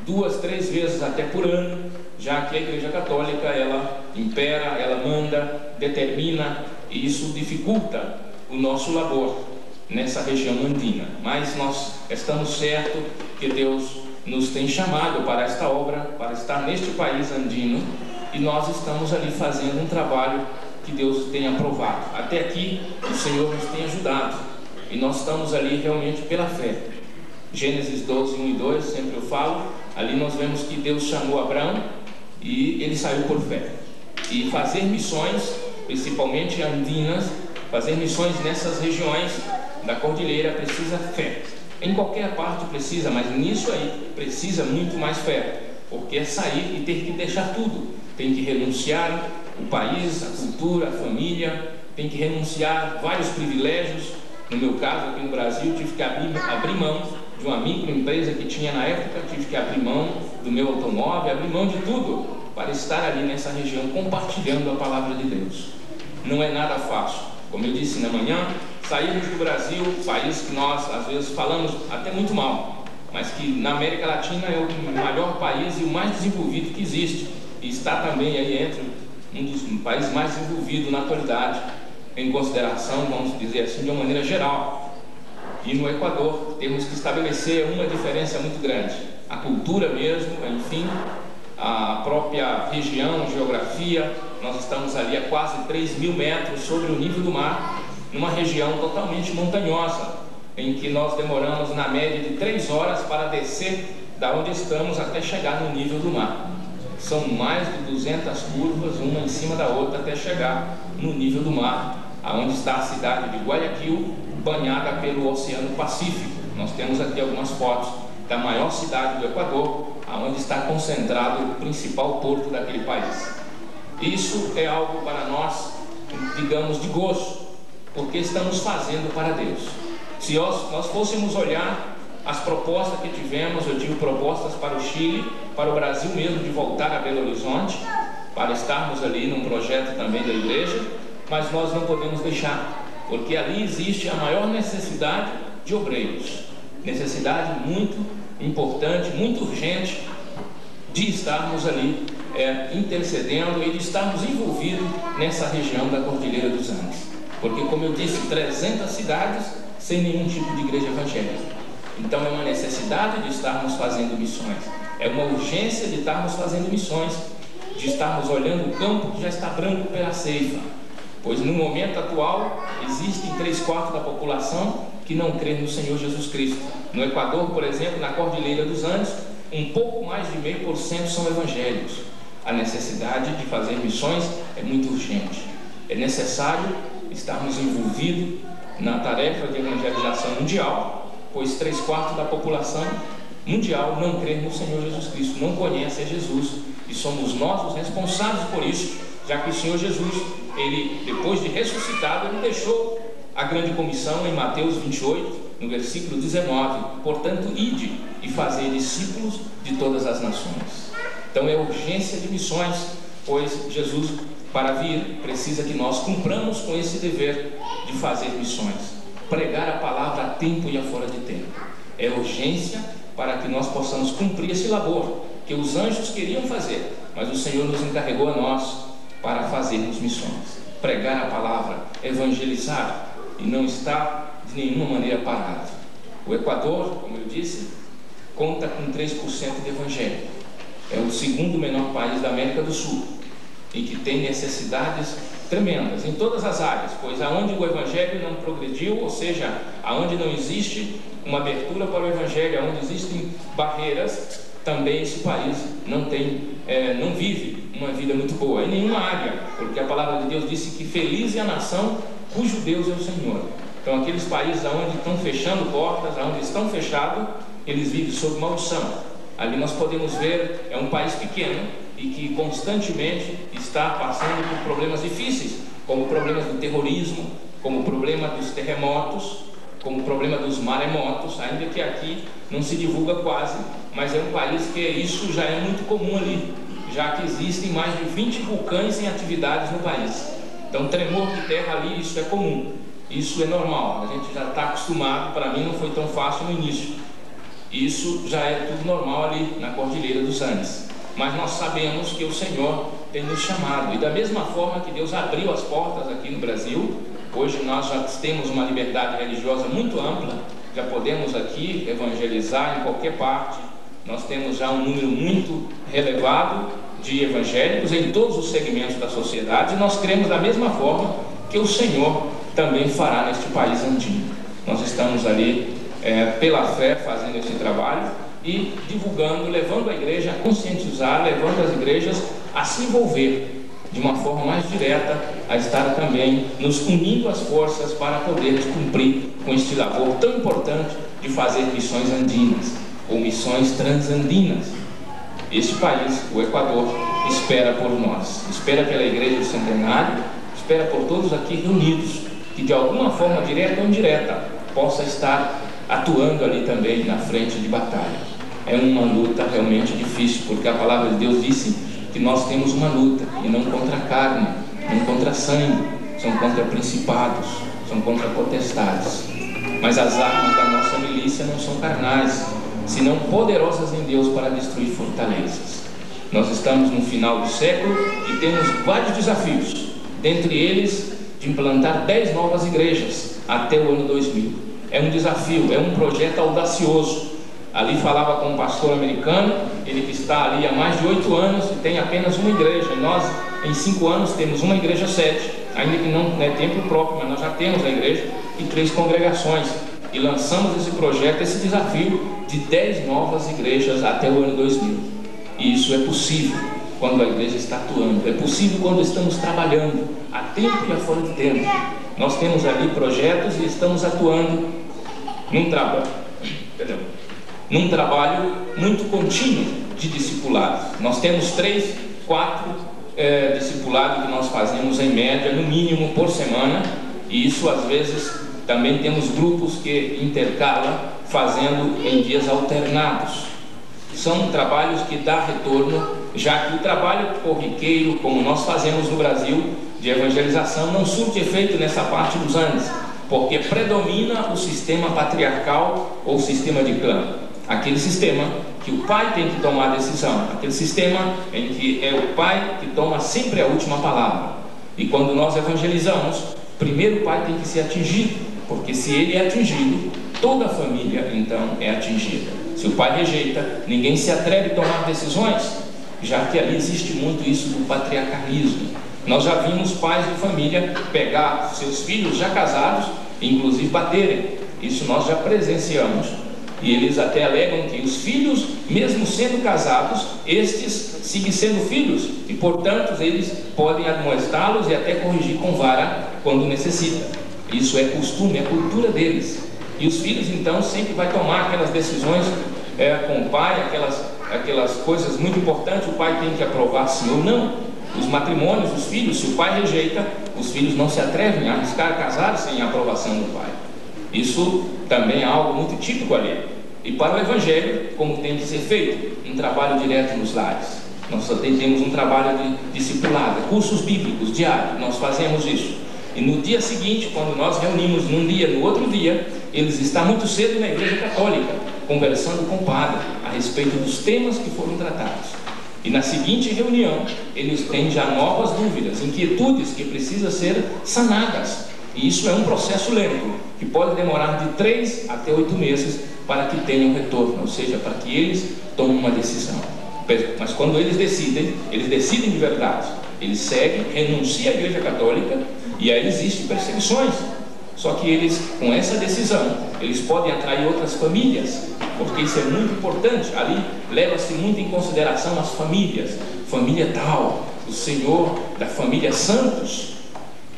2, 3 vezes até por ano, já que a Igreja Católica ela impera, ela manda, determina, e isso dificulta o nosso labor nessa região andina. Mas nós estamos certos que Deus nos tem chamado para esta obra, para estar neste país andino, e nós estamos ali fazendo um trabalho que Deus tem aprovado. Até aqui o Senhor nos tem ajudado, e nós estamos ali realmente pela fé. Gênesis 12, 1 e 2, sempre eu falo, ali nós vemos que Deus chamou Abraão e ele saiu por fé. E fazer missões, principalmente andinas, fazer missões nessas regiões da cordilheira precisa fé. Em qualquer parte precisa, mas nisso aí precisa muito mais fé, porque é sair e ter que deixar tudo. Tem que renunciar o país, a cultura, a família, tem que renunciar vários privilégios. No meu caso, aqui no Brasil, tive que abrir mão de uma microempresa que tinha na época, tive que abrir mão do meu automóvel, abri mão de tudo para estar ali nessa região compartilhando a palavra de Deus. Não é nada fácil. Como eu disse na manhã, saímos do Brasil, país que nós às vezes falamos até muito mal, mas que na América Latina é o maior país e o mais desenvolvido que existe, e está também aí entre um dos países mais desenvolvidos na atualidade, em consideração, vamos dizer assim, de uma maneira geral. E no Equador temos que estabelecer uma diferença muito grande, a cultura mesmo, enfim, a própria região, geografia. Nós estamos ali a quase 3.000 metros sobre o nível do mar, numa região totalmente montanhosa, em que nós demoramos na média de 3 horas para descer da onde estamos até chegar no nível do mar. São mais de 200 curvas, uma em cima da outra, até chegar no nível do mar, aonde está a cidade de Guayaquil, banhada pelo Oceano Pacífico. Nós temos aqui algumas fotos da maior cidade do Equador, aonde está concentrado o principal porto daquele país. Isso é algo para nós, digamos, de gozo, porque estamos fazendo para Deus. Se nós fôssemos olhar as propostas que tivemos, eu tive propostas para o Chile, para o Brasil mesmo, de voltar a Belo Horizonte, para estarmos ali num projeto também da igreja, mas nós não podemos deixar, porque ali existe a maior necessidade de obreiros, necessidade muito importante, muito urgente, de estarmos ali intercedendo e de estarmos envolvidos nessa região da Cordilheira dos Andes, porque, como eu disse, 300 cidades sem nenhum tipo de igreja evangélica. Então é uma necessidade de estarmos fazendo missões, é uma urgência de estarmos fazendo missões, de estarmos olhando o campo que já está branco pela ceifa, pois no momento atual existem 3/4 da população que não crê no Senhor Jesus Cristo. No Equador, por exemplo, na Cordilheira dos Andes, um pouco mais de 0,5% são evangélicos. A necessidade de fazer missões é muito urgente. É necessário estarmos envolvidos na tarefa de evangelização mundial, pois 3/4 da população mundial não crê no Senhor Jesus Cristo, não conhece a Jesus, e somos nós os responsáveis por isso, já que o Senhor Jesus, ele, depois de ressuscitado, ele deixou a grande comissão em Mateus 28, no versículo 19, portanto, ide e fazei discípulos de todas as nações. Então é urgência de missões, pois Jesus, para vir, precisa que nós cumpramos com esse dever de fazer missões, pregar a palavra a tempo e a fora de tempo. É urgência para que nós possamos cumprir esse labor que os anjos queriam fazer, mas o Senhor nos encarregou a nós para fazermos missões, pregar a palavra, evangelizar, e não estar de nenhuma maneira parado. O Equador, como eu disse, conta com 3% de evangélico. É o segundo menor país da América do Sul, e que tem necessidades tremendas em todas as áreas, pois aonde o evangelho não progrediu, ou seja, aonde não existe uma abertura para o evangelho, aonde existem barreiras, também esse país não vive uma vida muito boa em nenhuma área, porque a palavra de Deus disse que feliz é a nação cujo Deus é o Senhor. Então aqueles países onde estão fechando portas, onde estão fechados, eles vivem sob maldição. Ali nós podemos ver, é um país pequeno e que constantemente está passando por problemas difíceis, como problemas do terrorismo, como o problema dos terremotos, como o problema dos maremotos, ainda que aqui não se divulga quase, mas é um país que isso já é muito comum ali, já que existem mais de 20 vulcões em atividades no país. Então tremor de terra ali, isso é comum, isso é normal, a gente já está acostumado. Para mim não foi tão fácil no início, isso já é tudo normal ali na Cordilheira dos Andes, mas nós sabemos que o Senhor tem nos chamado, e da mesma forma que Deus abriu as portas aqui no Brasil, hoje nós já temos uma liberdade religiosa muito ampla, já podemos aqui evangelizar em qualquer parte, nós temos já um número muito elevado de evangélicos em todos os segmentos da sociedade, e nós cremos da mesma forma que o Senhor também fará neste país andino. Nós estamos ali pela fé fazendo esse trabalho e divulgando, levando a igreja a conscientizar, levando as igrejas a se envolver de uma forma mais direta, a estar também nos unindo as forças para podermos cumprir com este labor tão importante de fazer missões andinas ou missões transandinas. Este país, o Equador, espera por nós, espera pela Igreja do Centenário, espera por todos aqui reunidos, que de alguma forma, direta ou indireta, possa estar atuando ali também na frente de batalha. é uma luta realmente difícil, porque a palavra de Deus disse que nós temos uma luta, e não contra a carne, não contra sangue, são contra principados, são contra potestades. Mas as armas da nossa milícia não são carnais, senão poderosas em Deus para destruir fortalezas. Nós estamos no final do século e temos vários desafios, dentre eles de implantar 10 novas igrejas até o ano 2000. É um desafio, é um projeto audacioso. Ali falava com um pastor americano, ele que está ali há mais de 8 anos e tem apenas uma igreja. E nós, em 5 anos, temos uma igreja sede, ainda que não é templo próprio, mas nós já temos a igreja e 3 congregações. E lançamos esse projeto, esse desafio de 10 novas igrejas até o ano 2000. E isso é possível quando a igreja está atuando, é possível quando estamos trabalhando, a tempo e a fora de tempo. Nós temos ali projetos e estamos atuando num trabalho muito contínuo de discipulado. Nós temos 3, 4 discipulados que nós fazemos em média, no mínimo por semana, e isso às vezes também temos grupos que intercalam fazendo em dias alternados. São trabalhos que dão retorno, já que o trabalho corriqueiro, como nós fazemos no Brasil, de evangelização, não surte efeito nessa parte dos Andes, porque predomina o sistema patriarcal ou sistema de clã. Aquele sistema que o pai tem que tomar a decisão, aquele sistema em que é o pai que toma sempre a última palavra. E quando nós evangelizamos, primeiro o pai tem que ser atingido, porque se ele é atingido, toda a família então é atingida. Se o pai rejeita, ninguém se atreve a tomar decisões, já que ali existe muito isso do patriarcalismo. Nós já vimos pais de família pegar seus filhos já casados, inclusive baterem. Isso nós já presenciamos. E eles até alegam que os filhos, mesmo sendo casados, estes seguem sendo filhos, e portanto eles podem admoestá-los e até corrigir com vara quando necessita. Isso é costume, é cultura deles. E os filhos então sempre vai tomar aquelas decisões com o pai, aquelas coisas muito importantes, o pai tem que aprovar sim ou não. Os matrimônios, os filhos, se o pai rejeita, os filhos não se atrevem a arriscar casar sem a aprovação do pai. Isso também é algo muito típico ali. E para o Evangelho, como tem que ser feito? Um trabalho direto nos lares. Nós também temos um trabalho de discipulado, cursos bíblicos diários, nós fazemos isso. E no dia seguinte, quando nós reunimos num dia, no outro dia, eles estão muito cedo na Igreja Católica, conversando com o padre a respeito dos temas que foram tratados. E na seguinte reunião, eles têm já novas dúvidas, inquietudes que precisam ser sanadas. E isso é um processo lento, que pode demorar de 3 até 8 meses para que tenham retorno, ou seja, para que eles tomem uma decisão. Mas quando eles decidem de verdade. Eles seguem, renunciam à Igreja Católica, e aí existem perseguições. Só que eles, com essa decisão, eles podem atrair outras famílias, porque isso é muito importante. Ali leva-se muito em consideração as famílias. Família tal, o Senhor da família Santos,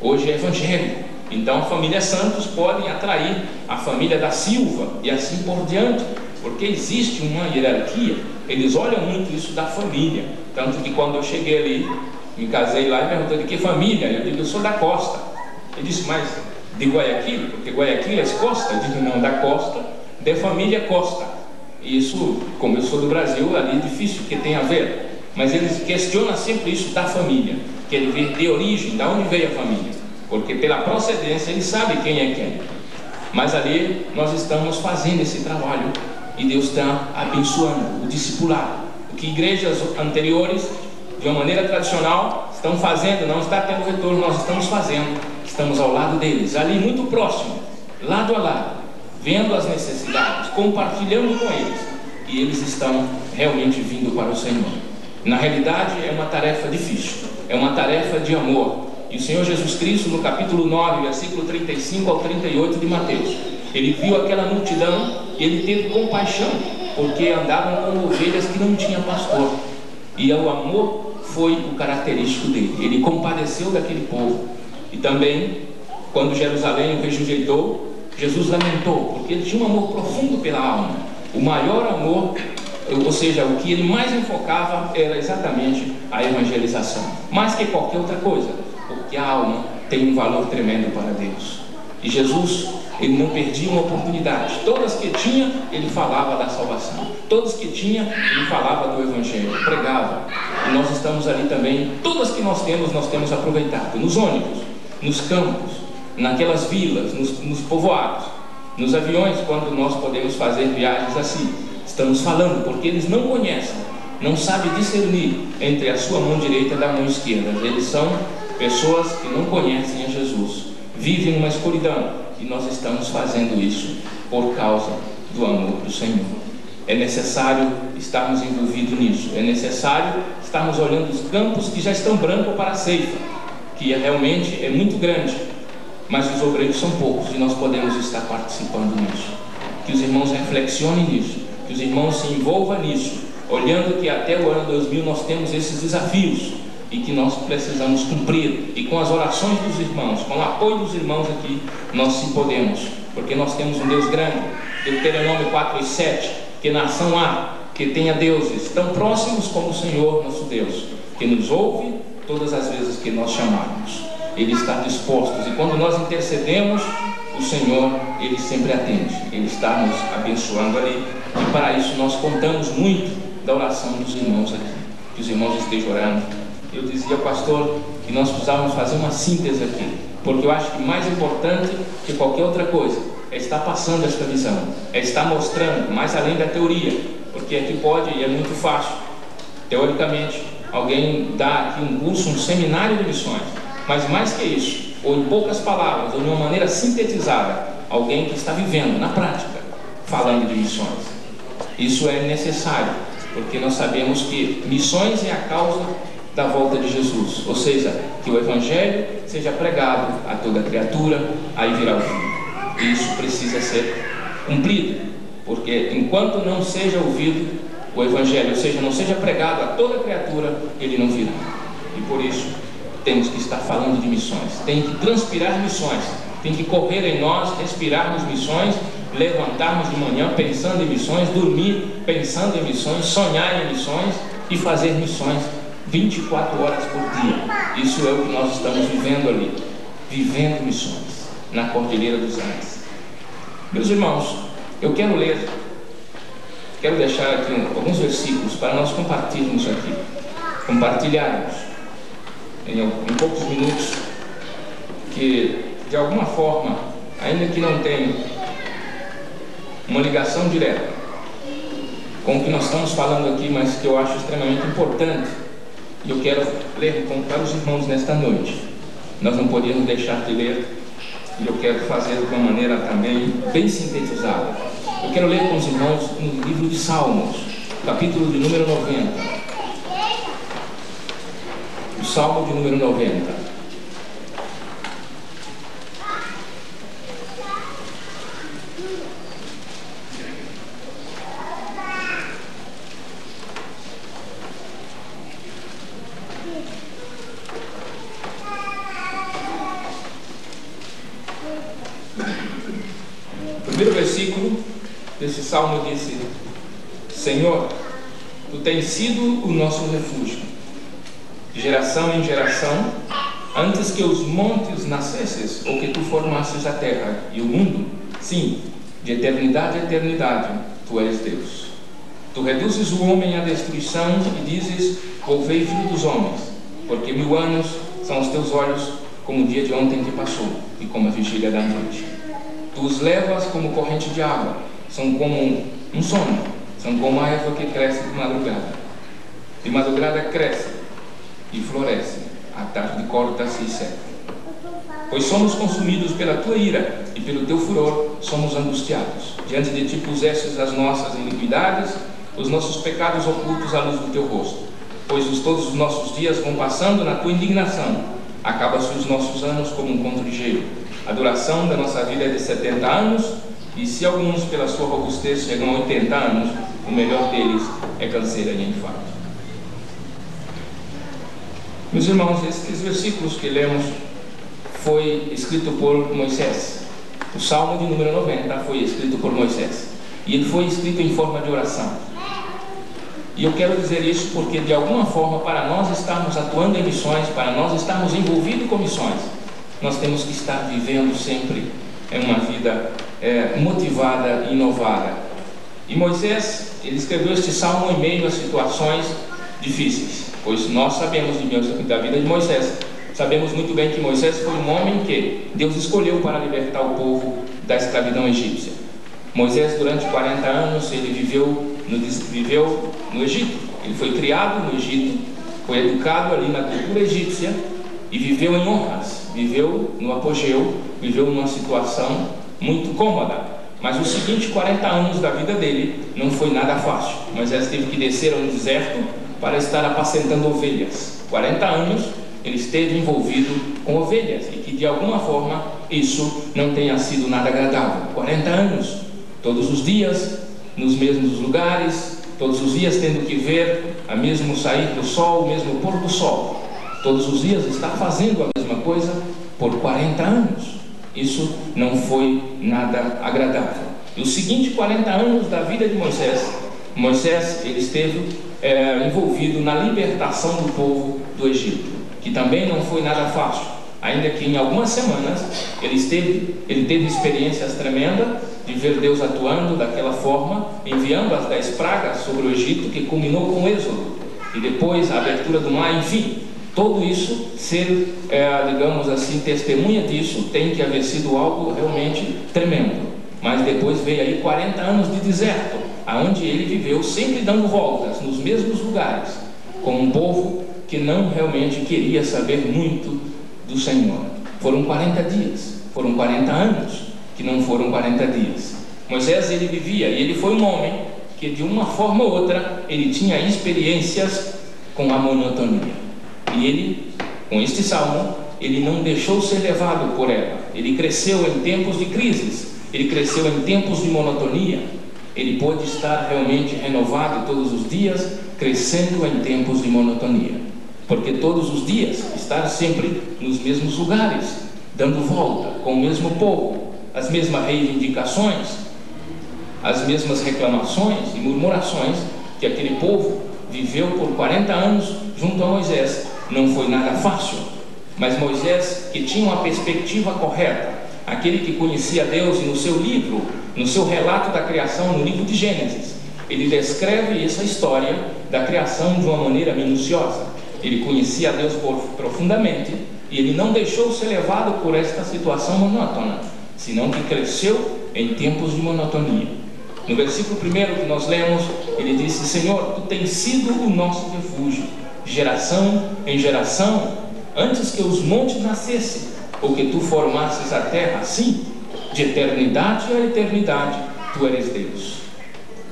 hoje é evangélico. Então a família Santos pode atrair a família da Silva e assim por diante, porque existe uma hierarquia. Eles olham muito isso da família. Tanto que quando eu cheguei ali, me casei lá e perguntou de que família? Eu digo, eu sou da costa. Ele disse, mas de Guayaquil? Porque Guayaquil é costa. Eu digo, não, da costa, de família Costa. E isso, como eu sou do Brasil, ali é difícil, porque tem a ver. Mas eles questionam sempre isso da família, querem ver de origem, de onde veio a família, porque pela procedência eles sabem quem é quem. Mas ali nós estamos fazendo esse trabalho e Deus está abençoando o discipulado. O que igrejas anteriores, de uma maneira tradicional, estão fazendo, não está tendo retorno, nós estamos fazendo. Estamos ao lado deles, ali muito próximo, lado a lado, vendo as necessidades, compartilhando com eles, e eles estão realmente vindo para o Senhor. Na realidade é uma tarefa difícil, é uma tarefa de amor. E o Senhor Jesus Cristo, no capítulo 9, versículo 35 ao 38 de Mateus, ele viu aquela multidão e ele teve compaixão, porque andavam como ovelhas que não tinham pastor. E o amor foi o característico dele. Ele compadeceu daquele povo. E também, quando Jerusalém o rejeitou, Jesus lamentou, porque ele tinha um amor profundo pela alma. O maior amor, ou seja, o que ele mais enfocava era exatamente a evangelização, mais que qualquer outra coisa, porque a alma tem um valor tremendo para Deus. E Jesus, ele não perdia uma oportunidade. Todas que tinha, ele falava da salvação. Todas que tinha, ele falava do Evangelho, pregava. E nós estamos ali também. Todas que nós temos aproveitado. Nos ônibus, nos campos, naquelas vilas, nos povoados, nos aviões, quando nós podemos fazer viagens assim. Estamos falando, porque eles não conhecem, não sabem discernir entre a sua mão direita e da mão esquerda. Eles são pessoas que não conhecem a Jesus, vivem numa escuridão, e nós estamos fazendo isso por causa do amor do Senhor. É necessário estarmos envolvidos nisso, é necessário estarmos olhando os campos que já estão brancos para a ceifa, que realmente é muito grande, mas os obreiros são poucos e nós podemos estar participando nisso. Que os irmãos reflexionem nisso, que os irmãos se envolvam nisso, olhando que até o ano 2000 nós temos esses desafios e que nós precisamos cumprir, e com as orações dos irmãos, com o apoio dos irmãos aqui, nós sim podemos, porque nós temos um Deus grande. Deuteronômio 4:7, que nação há que tenha deuses tão próximos como o Senhor nosso Deus, que nos ouve todas as vezes que nós chamarmos. Ele está disposto, e quando nós intercedemos, o Senhor, Ele sempre atende, Ele está nos abençoando ali, e para isso nós contamos muito da oração dos irmãos aqui, que os irmãos estejam orando. Eu dizia ao pastor que nós precisávamos fazer uma síntese aqui, porque eu acho que mais importante que qualquer outra coisa é estar passando esta visão, é estar mostrando, mais além da teoria, porque aqui pode, e é muito fácil, teoricamente, alguém dá aqui um curso, um seminário de missões, mas mais que isso, ou em poucas palavras, ou de uma maneira sintetizada, alguém que está vivendo na prática, falando de missões. Isso é necessário, porque nós sabemos que missões é a causa da volta de Jesus, ou seja, que o Evangelho seja pregado a toda criatura, aí virá o fim. E isso precisa ser cumprido, porque enquanto não seja ouvido o Evangelho, ou seja, não seja pregado a toda criatura, ele não virá. E por isso temos que estar falando de missões, tem que transpirar missões, tem que correr em nós, respirarmos missões, levantarmos de manhã pensando em missões, dormir pensando em missões, sonhar em missões e fazer missões 24 horas por dia. Isso é o que nós estamos vivendo ali, vivendo missões na Cordilheira dos Andes. Meus irmãos, eu quero deixar aqui alguns versículos para nós compartilharmos em poucos minutos, que de alguma forma, ainda que não tenha uma ligação direta com o que nós estamos falando aqui, mas que eu acho extremamente importante, e eu quero ler para os irmãos nesta noite. Nós não podíamos deixar de ler, e eu quero fazer de uma maneira também bem sintetizada. Eu quero ler com os irmãos no livro de Salmos, capítulo de número 90. O Salmo de número 90. O primeiro versículo desse salmo diz: Senhor, Tu tens sido o nosso refúgio, de geração em geração, antes que os montes nascesses, ou que Tu formasses a terra e o mundo, sim, de eternidade a eternidade, Tu és Deus. Tu reduzes o homem à destruição e dizes: Volvei, filho dos homens, porque 1000 anos são os Teus olhos como o dia de ontem que passou, e como a vigília da noite. Tu os levas como corrente de água, são como um sono, são como a erva que cresce de madrugada. De madrugada cresce e floresce, à tarde corta-se e seca. Pois somos consumidos pela Tua ira, e pelo Teu furor somos angustiados. Diante de Ti pusestes as nossas iniquidades, os nossos pecados ocultos à luz do Teu rosto. Pois todos os nossos dias vão passando na Tua indignação, acabam-se os nossos anos como um conto de gelo. A duração da nossa vida é de 70 anos, e se alguns pela sua robustez chegam a 80 anos, o melhor deles é canseira e infarto. Meus irmãos, esses versículos que lemos foi escrito por Moisés. O Salmo de número 90 foi escrito por Moisés, e ele foi escrito em forma de oração. E eu quero dizer isso porque, de alguma forma, para nós estarmos atuando em missões, para nós estarmos envolvidos com missões, nós temos que estar vivendo sempre é uma vida motivada e inovada. E Moisés, ele escreveu este salmo em meio a situações difíceis, pois nós sabemos da vida de Moisés, sabemos muito bem que Moisés foi um homem que Deus escolheu para libertar o povo da escravidão egípcia. Moisés, durante 40 anos, ele viveu no Egito. Ele foi criado no Egito, foi educado ali na cultura egípcia e viveu em honras, viveu no apogeu, viveu numa situação muito cômoda. Mas os seguintes 40 anos da vida dele não foi nada fácil. Moisés teve que descer ao deserto para estar apacentando ovelhas. 40 anos ele esteve envolvido com ovelhas, e que de alguma forma isso não tenha sido nada agradável. 40 anos, todos os dias, nos mesmos lugares, todos os dias tendo que ver a mesmo sair do sol, o mesmo pôr do sol. Todos os dias estar fazendo a mesma coisa por 40 anos. Isso não foi nada agradável. E os seguintes 40 anos da vida de Moisés ele esteve envolvido na libertação do povo do Egito, que também não foi nada fácil, ainda que em algumas semanas ele teve experiências tremendas de ver Deus atuando daquela forma, enviando as 10 pragas sobre o Egito, que culminou com o êxodo, e depois a abertura do mar, enfim. Tudo isso, ser, digamos assim, testemunha disso, tem que haver sido algo realmente tremendo. Mas depois veio aí 40 anos de deserto, aonde ele viveu sempre dando voltas nos mesmos lugares, com um povo que não realmente queria saber muito do Senhor. Foram 40 dias, foram 40 anos, que não foram 40 dias. Moisés, ele vivia, e ele foi um homem que de uma forma ou outra, ele tinha experiências com a monotonia. E ele, com este salmo, ele não deixou ser levado por ela. Ele cresceu em tempos de crises, ele cresceu em tempos de monotonia. Ele pôde estar realmente renovado todos os dias, crescendo em tempos de monotonia. Porque todos os dias, estar sempre nos mesmos lugares, dando volta com o mesmo povo, as mesmas reivindicações, as mesmas reclamações e murmurações que aquele povo viveu por 40 anos junto a Moisés, não foi nada fácil. Mas Moisés, que tinha uma perspectiva correta, aquele que conhecia Deus, e no seu livro, no seu relato da criação, no livro de Gênesis, ele descreve essa história da criação de uma maneira minuciosa. Ele conhecia Deus profundamente, e ele não deixou ser levado por esta situação monótona, senão que cresceu em tempos de monotonia. No versículo 1 que nós lemos, ele disse: Senhor, tu tens sido o nosso refúgio, geração em geração, antes que os montes nascessem, ou que tu formasses a terra, assim, de eternidade a eternidade, tu eres Deus.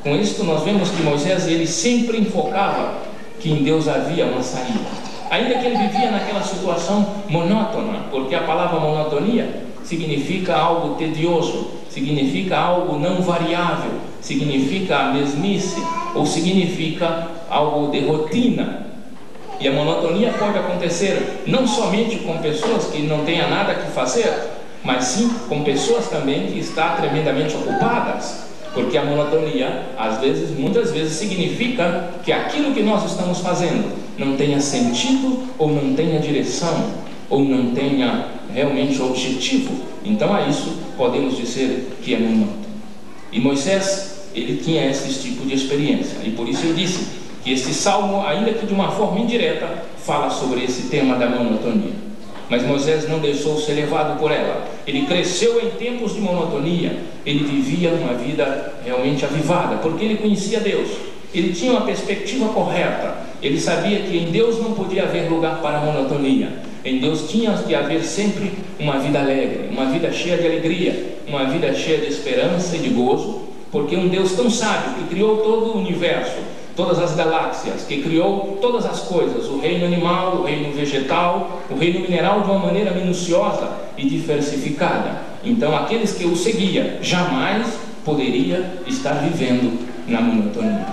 Com isto nós vemos que Moisés, ele sempre enfocava que em Deus havia uma saída, ainda que ele vivia naquela situação monótona, porque a palavra monotonia significa algo tedioso, significa algo não variável, significa a mesmice, ou significa algo de rotina. E a monotonia pode acontecer não somente com pessoas que não tenham nada que fazer, mas sim com pessoas também que estão tremendamente ocupadas, porque a monotonia, muitas vezes significa que aquilo que nós estamos fazendo não tenha sentido, ou não tenha direção, ou não tenha realmente objetivo. Então a isso podemos dizer que é monótono. E Moisés, ele tinha esse tipo de experiência, e por isso eu disse que este salmo, ainda que de uma forma indireta, fala sobre esse tema da monotonia. Mas Moisés não deixou ser levado por ela. Ele cresceu em tempos de monotonia. Ele vivia uma vida realmente avivada, porque ele conhecia Deus. Ele tinha uma perspectiva correta. Ele sabia que em Deus não podia haver lugar para a monotonia. Em Deus tinha que haver sempre uma vida alegre, uma vida cheia de alegria, uma vida cheia de esperança e de gozo, porque um Deus tão sábio, que criou todo o universo, todas as galáxias, que criou todas as coisas, o reino animal, o reino vegetal, o reino mineral, de uma maneira minuciosa e diversificada. Então aqueles que o seguiam jamais poderia estar vivendo na monotonia.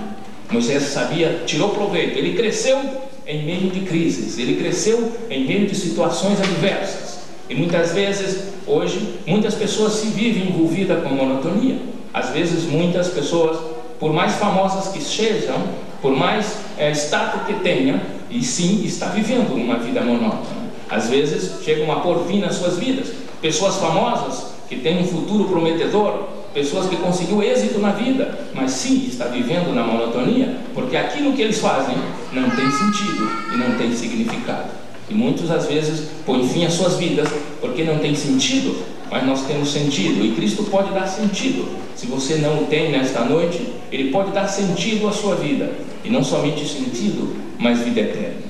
Moisés sabia, tirou proveito. Ele cresceu em meio de crises, ele cresceu em meio de situações adversas. E muitas vezes, hoje, muitas pessoas se vivem envolvidas com monotonia. Às vezes muitas pessoas, por mais famosas que sejam, por mais status que tenham, e sim está vivendo uma vida monótona. Às vezes chegam a pôr fim nas suas vidas. Pessoas famosas que têm um futuro prometedor, pessoas que conseguiu êxito na vida, mas sim está vivendo na monotonia, porque aquilo que eles fazem não tem sentido e não tem significado. E muitos às vezes põem fim às suas vidas porque não tem sentido, mas nós temos sentido, e Cristo pode dar sentido. Se você não o tem nesta noite, Ele pode dar sentido à sua vida, e não somente sentido, mas vida eterna,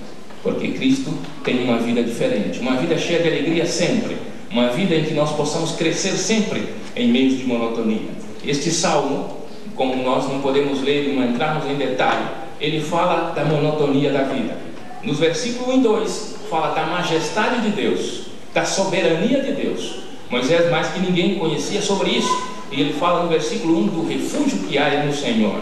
porque Cristo tem uma vida diferente, uma vida cheia de alegria sempre, uma vida em que nós possamos crescer sempre em meio de monotonia. Este salmo, como nós não podemos ler e não entrarmos em detalhe, ele fala da monotonia da vida. Nos versículos 1 e 2, fala da majestade de Deus, da soberania de Deus. Moisés mais que ninguém conhecia sobre isso, e ele fala no versículo 1 do refúgio que há no Senhor.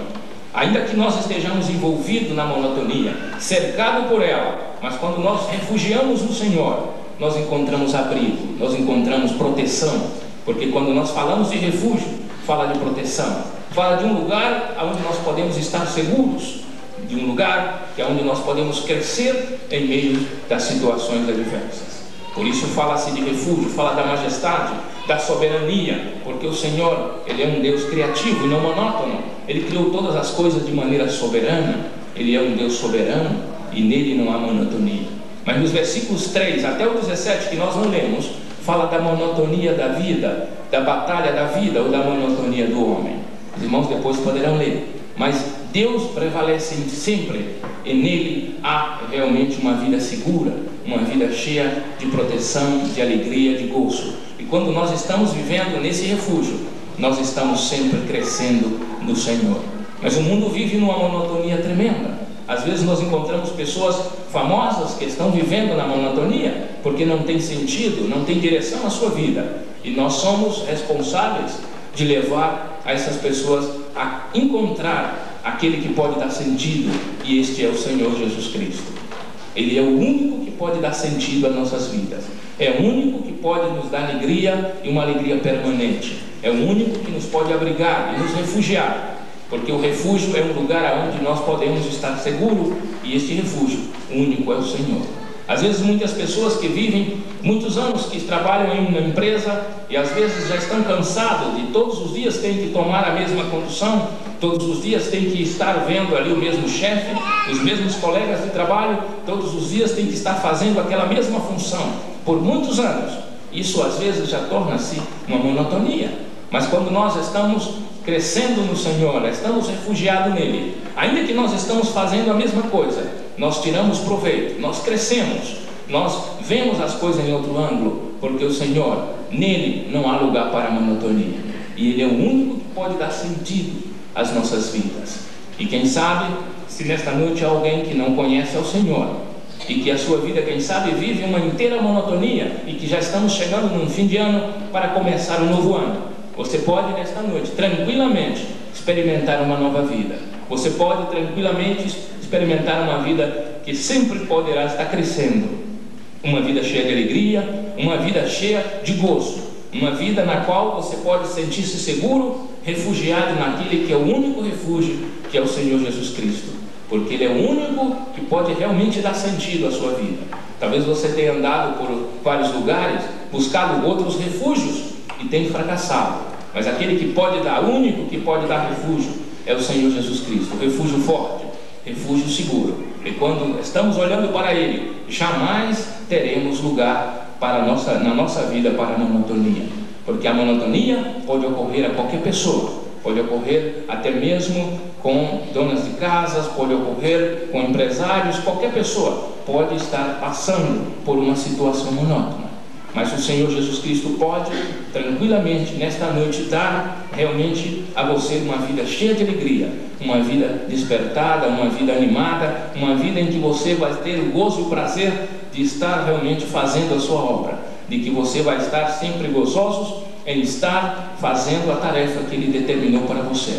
Ainda que nós estejamos envolvidos na monotonia, cercados por ela, mas quando nós refugiamos no Senhor, nós encontramos abrigo, nós encontramos proteção, porque quando nós falamos de refúgio, fala de proteção, fala de um lugar onde nós podemos estar seguros, de um lugar que é onde nós podemos crescer em meio das situações adversas. Por isso fala-se de refúgio, fala da majestade, da soberania, porque o Senhor, Ele é um Deus criativo e não monótono. Ele criou todas as coisas de maneira soberana, Ele é um Deus soberano e nele não há monotonia. Mas nos versículos 3 até o 17, que nós não lemos, fala da monotonia da vida, da batalha da vida ou da monotonia do homem. Os irmãos depois poderão ler. Mas Deus prevalece sempre, e nele há realmente uma vida segura, uma vida cheia de proteção, de alegria, de gozo. E quando nós estamos vivendo nesse refúgio, nós estamos sempre crescendo no Senhor. Mas o mundo vive numa monotonia tremenda. Às vezes nós encontramos pessoas famosas que estão vivendo na monotonia, porque não tem sentido, não tem direção à sua vida. E nós somos responsáveis de levar a essas pessoas a encontrar aquele que pode dar sentido, e este é o Senhor Jesus Cristo. Ele é o único que pode dar sentido às nossas vidas, é o único que pode nos dar alegria, e uma alegria permanente, é o único que nos pode abrigar e nos refugiar, porque o refúgio é um lugar onde nós podemos estar seguros, e este refúgio único é o Senhor. Às vezes muitas pessoas que vivem muitos anos, que trabalham em uma empresa e às vezes já estão cansados de todos os dias têm que tomar a mesma condução, todos os dias têm que estar vendo ali o mesmo chefe, os mesmos colegas de trabalho, todos os dias têm que estar fazendo aquela mesma função por muitos anos. Isso às vezes já torna-se uma monotonia. Mas quando nós estamos crescendo no Senhor, estamos refugiados nele, ainda que nós estamos fazendo a mesma coisa, nós tiramos proveito, nós crescemos, nós vemos as coisas em outro ângulo, porque o Senhor, nele não há lugar para a monotonia, e Ele é o único que pode dar sentido às nossas vidas. E quem sabe, se nesta noite há alguém que não conhece ao Senhor, e que a sua vida, quem sabe, vive uma inteira monotonia, e que já estamos chegando num fim de ano para começar um novo ano, você pode nesta noite, tranquilamente, experimentar uma nova vida. Você pode tranquilamente experimentar uma vida que sempre poderá estar crescendo. Uma vida cheia de alegria, uma vida cheia de gozo. Uma vida na qual você pode sentir-se seguro, refugiado naquele que é o único refúgio, que é o Senhor Jesus Cristo. Porque Ele é o único que pode realmente dar sentido à sua vida. Talvez você tenha andado por vários lugares, buscado outros refúgios, e tem fracassado, mas aquele que pode dar, o único que pode dar refúgio é o Senhor Jesus Cristo, refúgio forte, refúgio seguro. E quando estamos olhando para Ele, jamais teremos lugar na nossa vida para a monotonia, porque a monotonia pode ocorrer a qualquer pessoa, pode ocorrer até mesmo com donas de casas, pode ocorrer com empresários, qualquer pessoa pode estar passando por uma situação monótona. Mas o Senhor Jesus Cristo pode tranquilamente nesta noite dar realmente a você uma vida cheia de alegria, uma vida despertada, uma vida animada, uma vida em que você vai ter o gozo e o prazer de estar realmente fazendo a sua obra, de que você vai estar sempre gozosos em estar fazendo a tarefa que Ele determinou para você.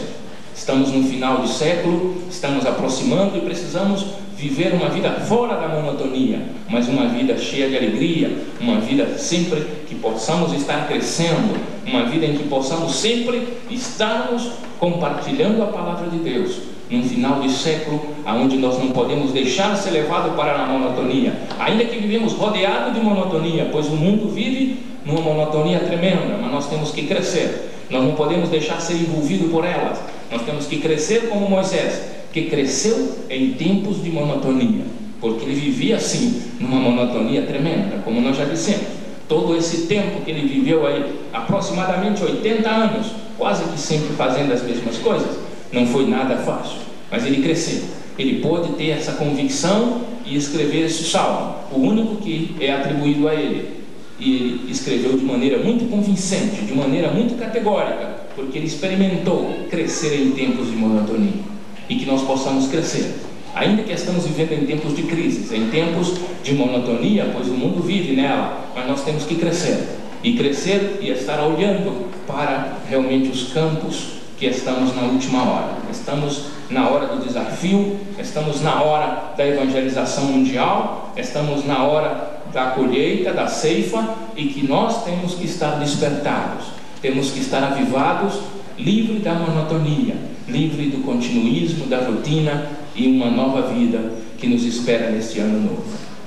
Estamos no final de século, estamos aproximando e precisamos viver uma vida fora da monotonia, mas uma vida cheia de alegria, uma vida sempre que possamos estar crescendo, uma vida em que possamos sempre estarmos compartilhando a palavra de Deus, num final de século, onde nós não podemos deixar ser levado para a monotonia, ainda que vivemos rodeados de monotonia, pois o mundo vive numa monotonia tremenda, mas nós temos que crescer. Nós não podemos deixar ser envolvido por elas. Nós temos que crescer como Moisés, que cresceu em tempos de monotonia, porque ele vivia assim, numa monotonia tremenda, como nós já dissemos. Todo esse tempo que ele viveu aí, aproximadamente 80 anos, quase que sempre fazendo as mesmas coisas, não foi nada fácil, mas ele cresceu. Ele pôde ter essa convicção e escrever esse salmo, o único que é atribuído a ele. E ele escreveu de maneira muito convincente, de maneira muito categórica, porque ele experimentou crescer em tempos de monotonia. E que nós possamos crescer, ainda que estamos vivendo em tempos de crises, em tempos de monotonia, pois o mundo vive nela, mas nós temos que crescer. E crescer e estar olhando para realmente os campos que estamos na última hora. Estamos na hora do desafio, estamos na hora da evangelização mundial, estamos na hora da colheita, da ceifa, e que nós temos que estar despertados, temos que estar avivados, livre da monotonia, livre do continuismo, da rotina, e uma nova vida que nos espera neste ano novo.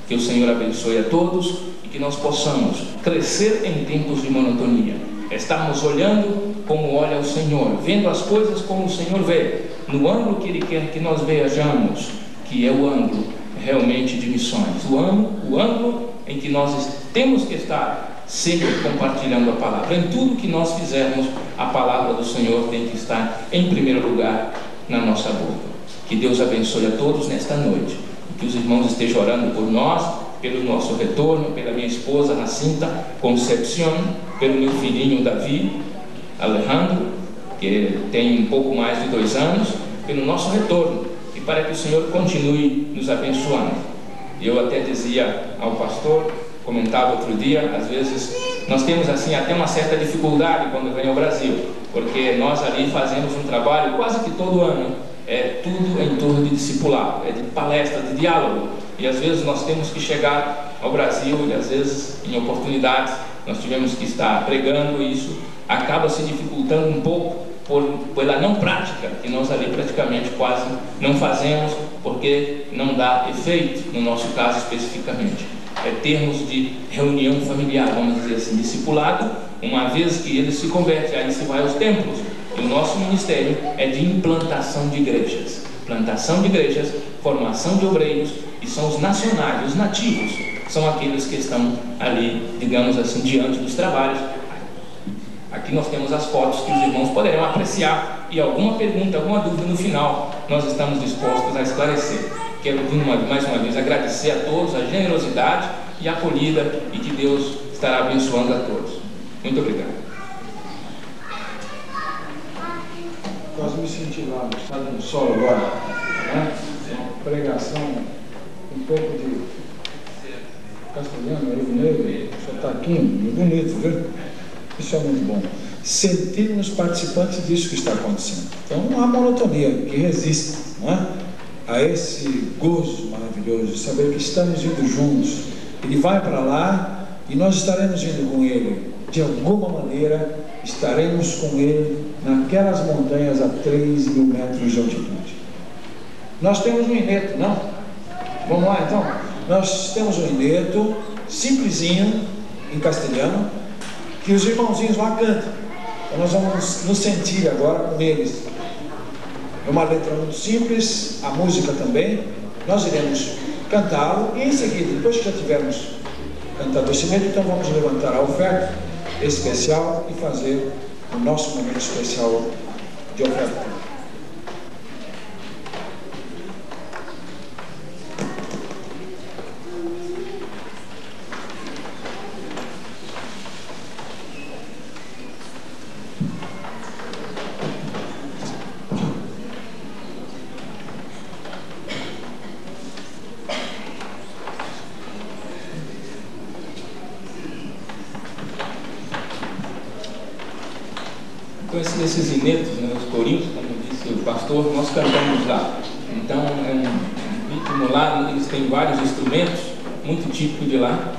Que o Senhor abençoe a todos e que nós possamos crescer em tempos de monotonia, estarmos olhando como olha o Senhor, vendo as coisas como o Senhor vê, no ângulo que Ele quer que nós vejamos, que é o ângulo realmente de missões, o ângulo em que nós temos que estar sempre compartilhando a palavra. Em tudo que nós fizermos, a palavra do Senhor tem que estar em primeiro lugar na nossa boca. Que Deus abençoe a todos nesta noite, que os irmãos estejam orando por nós, pelo nosso retorno, pela minha esposa Jacinta Concepción, pelo meu filhinho Davi Alejandro, que tem um pouco mais de 2 anos, pelo nosso retorno, e para que o Senhor continue nos abençoando. Eu até dizia ao pastor, comentava outro dia, às vezes nós temos assim até uma certa dificuldade quando vem ao Brasil, porque nós ali fazemos um trabalho quase que todo ano, é tudo em torno de discipulado, é de palestra, de diálogo, e às vezes nós temos que chegar ao Brasil e às vezes em oportunidades nós tivemos que estar pregando, e isso acaba se dificultando um pouco pela não prática, que nós ali praticamente quase não fazemos, porque não dá efeito, no nosso caso especificamente. É termos de reunião familiar, vamos dizer assim, discipulado, uma vez que ele se converte, aí se vai aos templos. E o nosso ministério é de implantação de igrejas, plantação de igrejas, formação de obreiros, e são os nacionais, os nativos, são aqueles que estão ali, digamos assim, diante dos trabalhos. Aqui nós temos as fotos que os irmãos poderão apreciar, e alguma pergunta, alguma dúvida no final, nós estamos dispostos a esclarecer. Quero mais uma vez agradecer a todos a generosidade e a acolhida, e que Deus estará abençoando a todos. Muito obrigado. Quase me senti lá no estado do sol agora, né? Uma pregação, um pouco de castelhano, Rio Negro, sotaquinho, bonito, viu? Isso é muito bom. Sentir-nos participantes disso que está acontecendo. Então não há monotonia que resiste, não é? A esse gozo maravilhoso de saber que estamos indo juntos. Ele vai para lá e nós estaremos indo com ele. De alguma maneira estaremos com ele naquelas montanhas a 3.000 metros de altitude. Nós temos um ineto, não? Vamos lá então? Nós temos um ineto simplesinho, em castelhano, que os irmãozinhos lá cantam. Então nós vamos nos sentir agora com eles. É uma letra muito simples, a música também. Nós iremos cantá-lo e em seguida, depois que já tivermos cantado esse ineto, então vamos levantar a oferta especial e fazer o nosso momento especial de oferta. Esses inetos, né, os corinhos, como disse o pastor, nós cantamos lá. Então é um ritmo lá, eles têm vários instrumentos, muito típico de lá,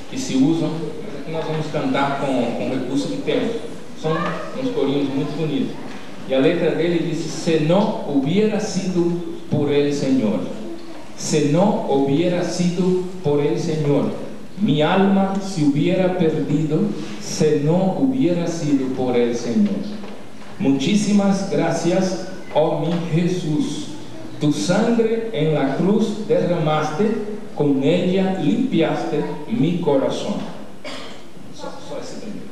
que se usam. Mas aqui nós vamos cantar com o recurso que temos. São uns corinhos muito bonitos. E a letra dele diz: se não hubiera sido por el Señor, se não hubiera sido por el Señor, mi alma se hubiera perdido, se no hubiera sido por el Señor. Muchísimas gracias, oh mi Jesús. Tu sangre en la cruz derramaste, con ella limpiaste mi corazón. Só esse primeiro.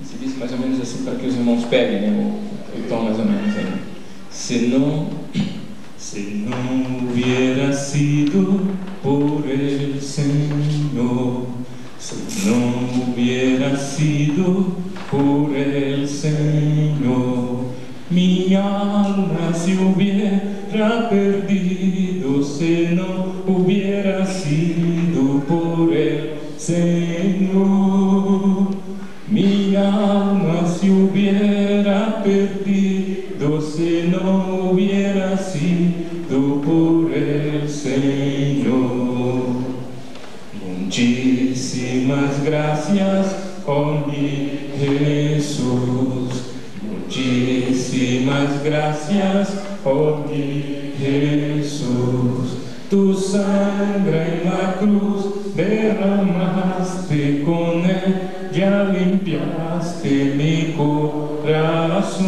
Se diz mais ou menos assim para que os irmãos peguem, né? O tom mais ou menos aí. Se não hubiera sido por el Señor, se no hubiera sido por el Señor, mi alma se hubiera perdido, se no hubiera sido por el Señor, mi alma se hubiera perdido, se no hubiera sido por el Señor. Muchísimas gracias, oh mi Jesús. Muchísimas gracias, oh mi Jesús. Tu sangre en la cruz derramaste, con ella limpiaste mi corazón.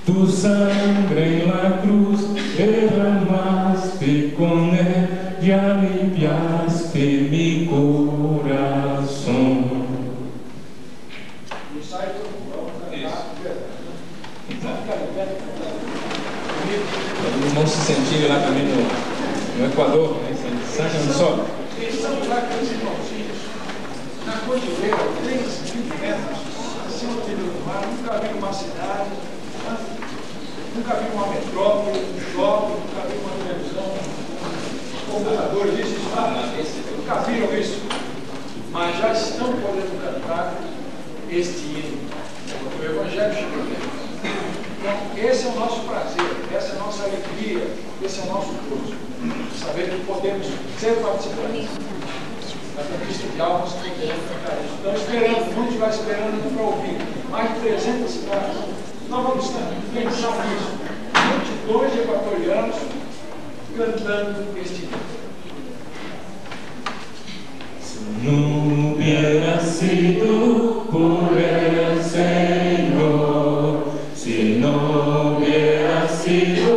Tu sangre en la cruz derramaste, con ella limpiaste mi corazón. Os irmãos se sentirem lá também no Equador, né? Sangue no solo. Estamos lá com os irmãozinhos, na cordilheira, 3.000 metros acima do nível do mar. Nunca vi uma cidade, nunca vi uma metrópole, um shopping, nunca vi uma televisão, computadores, isso, nunca viram isso. Mas já estão podendo cantar este hino. O Evangelho chegou dentro. Então, esse é o nosso prazer, essa é a nossa alegria, esse é o nosso gozo. Saber que podemos ser participantes da conquista de almas que podemos cantar isso. Estão esperando, muitos lá esperando para ouvir. Mais de 300 cidades. Nós vamos pensar nisso. Multidões de equatorianos cantando este hino. No hubiera sido por el Señor, si no hubiera sido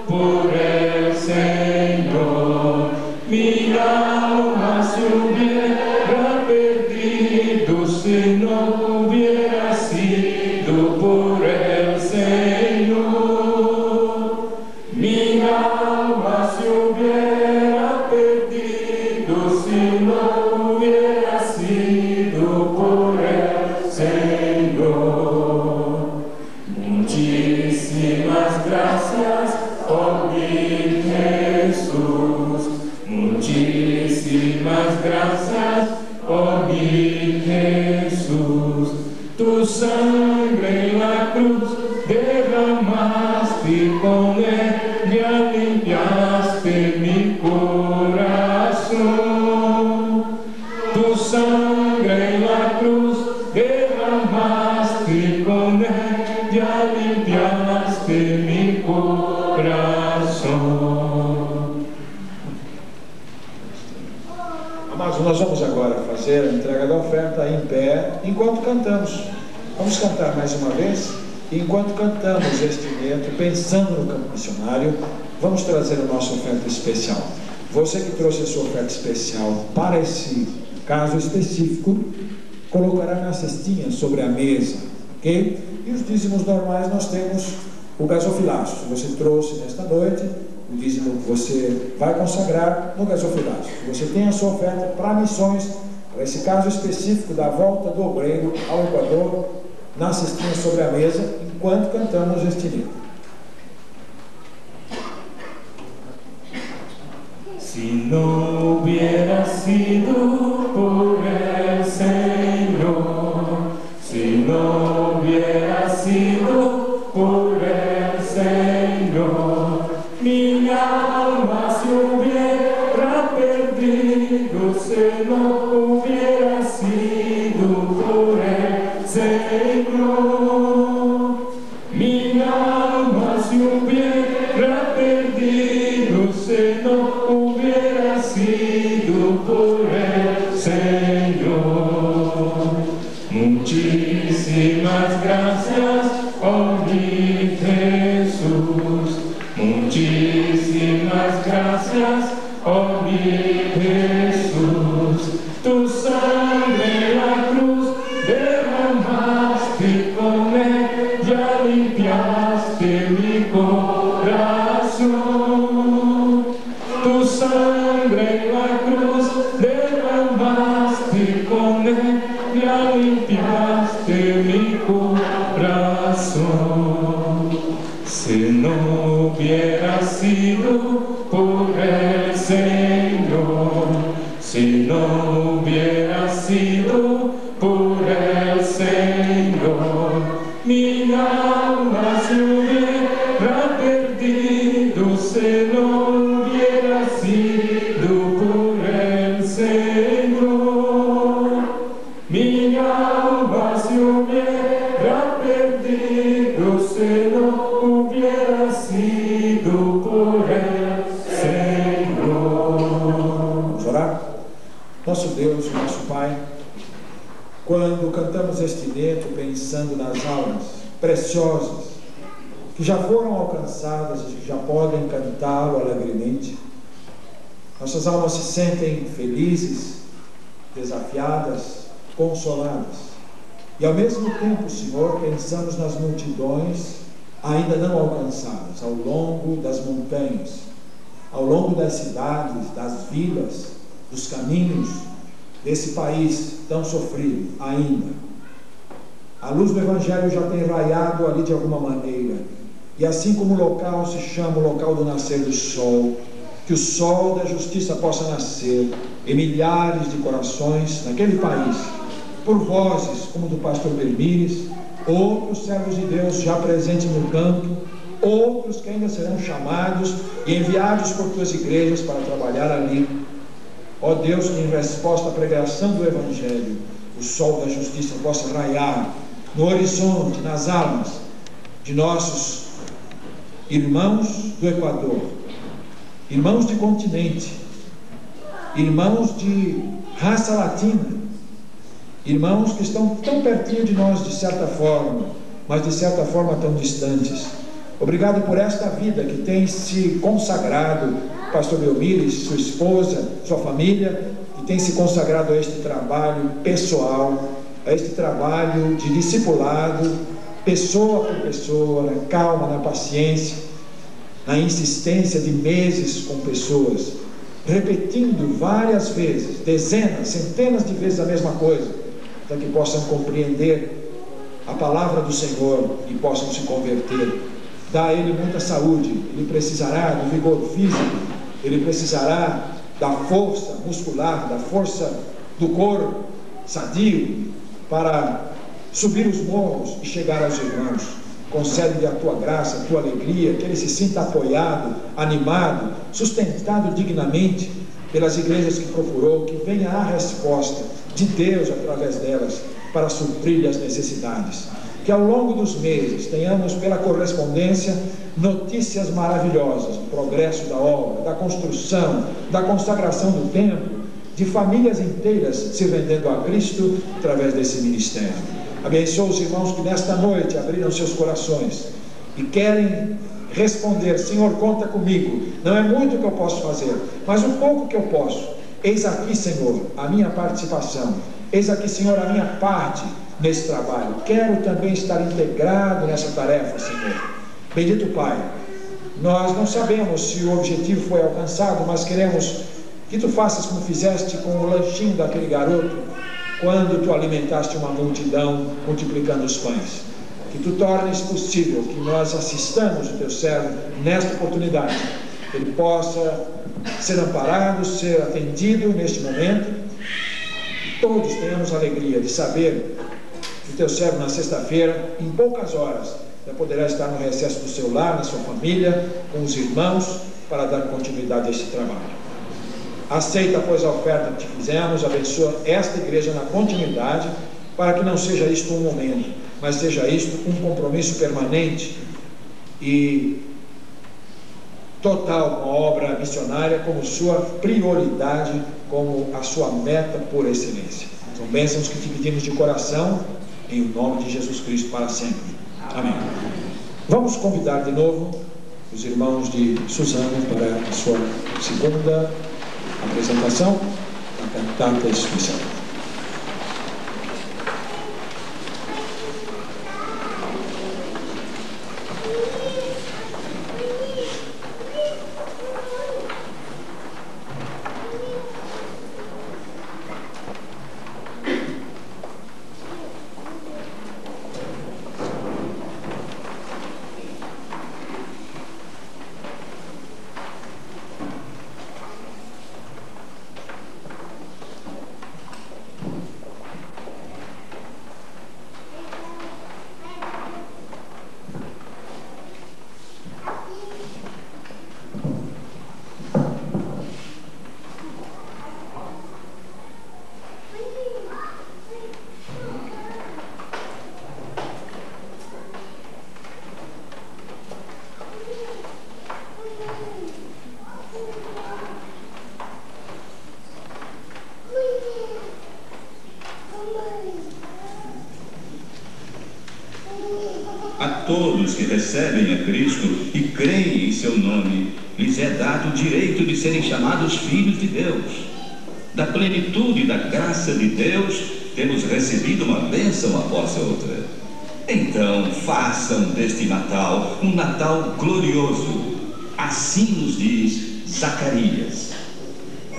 por el Señor, mi alma se hubiera perdido, si no hubiera sido por el Señor, mi alma se hubiera perdido, si no hubiera sido por el Señor. Muchísimas gracias, oh mi Jesús. Muchísimas gracias, oh mi Jesús. Tu sangre en la cruz derramaste, con ella limpiaste mi corazón. Tu sangre en la cruz derramaste, con ella limpiaste mi corazón. Amados, nós vamos agora fazer a entrega da oferta em pé, enquanto cantamos. Vamos cantar mais uma vez? E enquanto cantamos este hino, pensando no campo missionário, vamos trazer a nossa oferta especial. Você que trouxe a sua oferta especial para esse caso específico, colocará na cestinha sobre a mesa, ok? E os dízimos normais nós temos o gasofilaço. Se você trouxe nesta noite, o dízimo que você vai consagrar no gasofilaço. Se você tem a sua oferta para missões, para esse caso específico da volta do obreiro ao Equador, na cestinha sobre a mesa, enquanto cantamos este hino. Si no hubiera sido por el Señor, si no hubiera se no hubiera sido por el Señor. Mi alma se hubiera perdido si no hubiera sido por el Señor. Muchísimas gracias, oh mi Jesús. Muchísimas gracias, oh mi Jesús. Tu sangre en la cruz derramaste, con ella limpiaste mi corazón. Tu sangre en la cruz derramaste, con ella limpiaste mi corazón. Si no hubiera sido por el Señor, si no hubiera sido por el Señor, mi alma se hubiera perdido si no hubiera sido por el Señor. Mi alma se hubiera perdido si no hubiera sido por el Señor. Vamos orar? Nosso Deus, nosso Pai, quando cantamos este hino pensando nas almas preciosas que já foram alcançadas e que já podem cantá-lo alegremente, nossas almas se sentem felizes, desafiadas, consoladas. E ao mesmo tempo, Senhor, pensamos nas multidões ainda não alcançadas, ao longo das montanhas, ao longo das cidades, das vilas, dos caminhos desse país tão sofrido ainda. A luz do Evangelho já tem raiado ali de alguma maneira, e assim como o local se chama o local do nascer do sol, que o sol da justiça possa nascer em milhares de corações naquele país, por vozes como do pastor Belmires, outros servos de Deus já presentes no campo, outros que ainda serão chamados e enviados por tuas igrejas para trabalhar ali. Ó Deus, que em resposta à pregação do Evangelho, o sol da justiça possa raiar no horizonte, nas almas de nossos irmãos do Equador, irmãos de continente, irmãos de raça latina, irmãos que estão tão pertinho de nós de certa forma, mas de certa forma tão distantes. Obrigado por esta vida que tem se consagrado, pastor Belmires, sua esposa, sua família, que tem se consagrado a este trabalho pessoal, a este trabalho de discipulado, pessoa por pessoa, na calma, na paciência, na insistência de meses com pessoas, repetindo várias vezes, dezenas, centenas de vezes a mesma coisa, para que possam compreender a palavra do Senhor e possam se converter. Dá a ele muita saúde, ele precisará do vigor físico, ele precisará da força muscular, da força do corpo sadio, para subir os morros e chegar aos irmãos. Concede-lhe a tua graça, a tua alegria, que ele se sinta apoiado, animado, sustentado dignamente pelas igrejas que procurou, que venha a resposta de Deus através delas para suprir as necessidades. Que ao longo dos meses tenhamos pela correspondência notícias maravilhosas do progresso da obra, da construção, da consagração do templo, de famílias inteiras se rendendo a Cristo através desse ministério. Abençoa os irmãos que nesta noite abriram seus corações e querem responder: Senhor, conta comigo, não é muito que eu posso fazer, mas o pouco que eu posso, eis aqui, Senhor, a minha participação, eis aqui, Senhor, a minha parte nesse trabalho, quero também estar integrado nessa tarefa, Senhor. Bendito Pai, nós não sabemos se o objetivo foi alcançado, mas queremos que Tu faças como fizeste com o lanchinho daquele garoto, quando Tu alimentaste uma multidão multiplicando os pães. Que Tu tornes possível que nós assistamos o Teu servo nesta oportunidade, que ele possa ser amparado, ser atendido neste momento. Todos tenhamos a alegria de saber que o Teu servo na sexta-feira, em poucas horas, já poderá estar no recesso do seu lar, na sua família, com os irmãos, para dar continuidade a este trabalho. Aceita, pois, a oferta que te fizemos, abençoa esta igreja na continuidade, para que não seja isto um momento, mas seja isto um compromisso permanente e total com a obra missionária como sua prioridade, como a sua meta por excelência. São bênçãos que te pedimos de coração, em nome de Jesus Cristo para sempre. Amém. Vamos convidar de novo os irmãos de Suzano para a sua segunda apresentação, a cantata especial. Todos que recebem a Cristo e creem em seu nome, lhes é dado o direito de serem chamados filhos de Deus. Da plenitude da graça de Deus, temos recebido uma bênção após outra. Então, façam deste Natal um Natal glorioso. Assim nos diz Zacarias.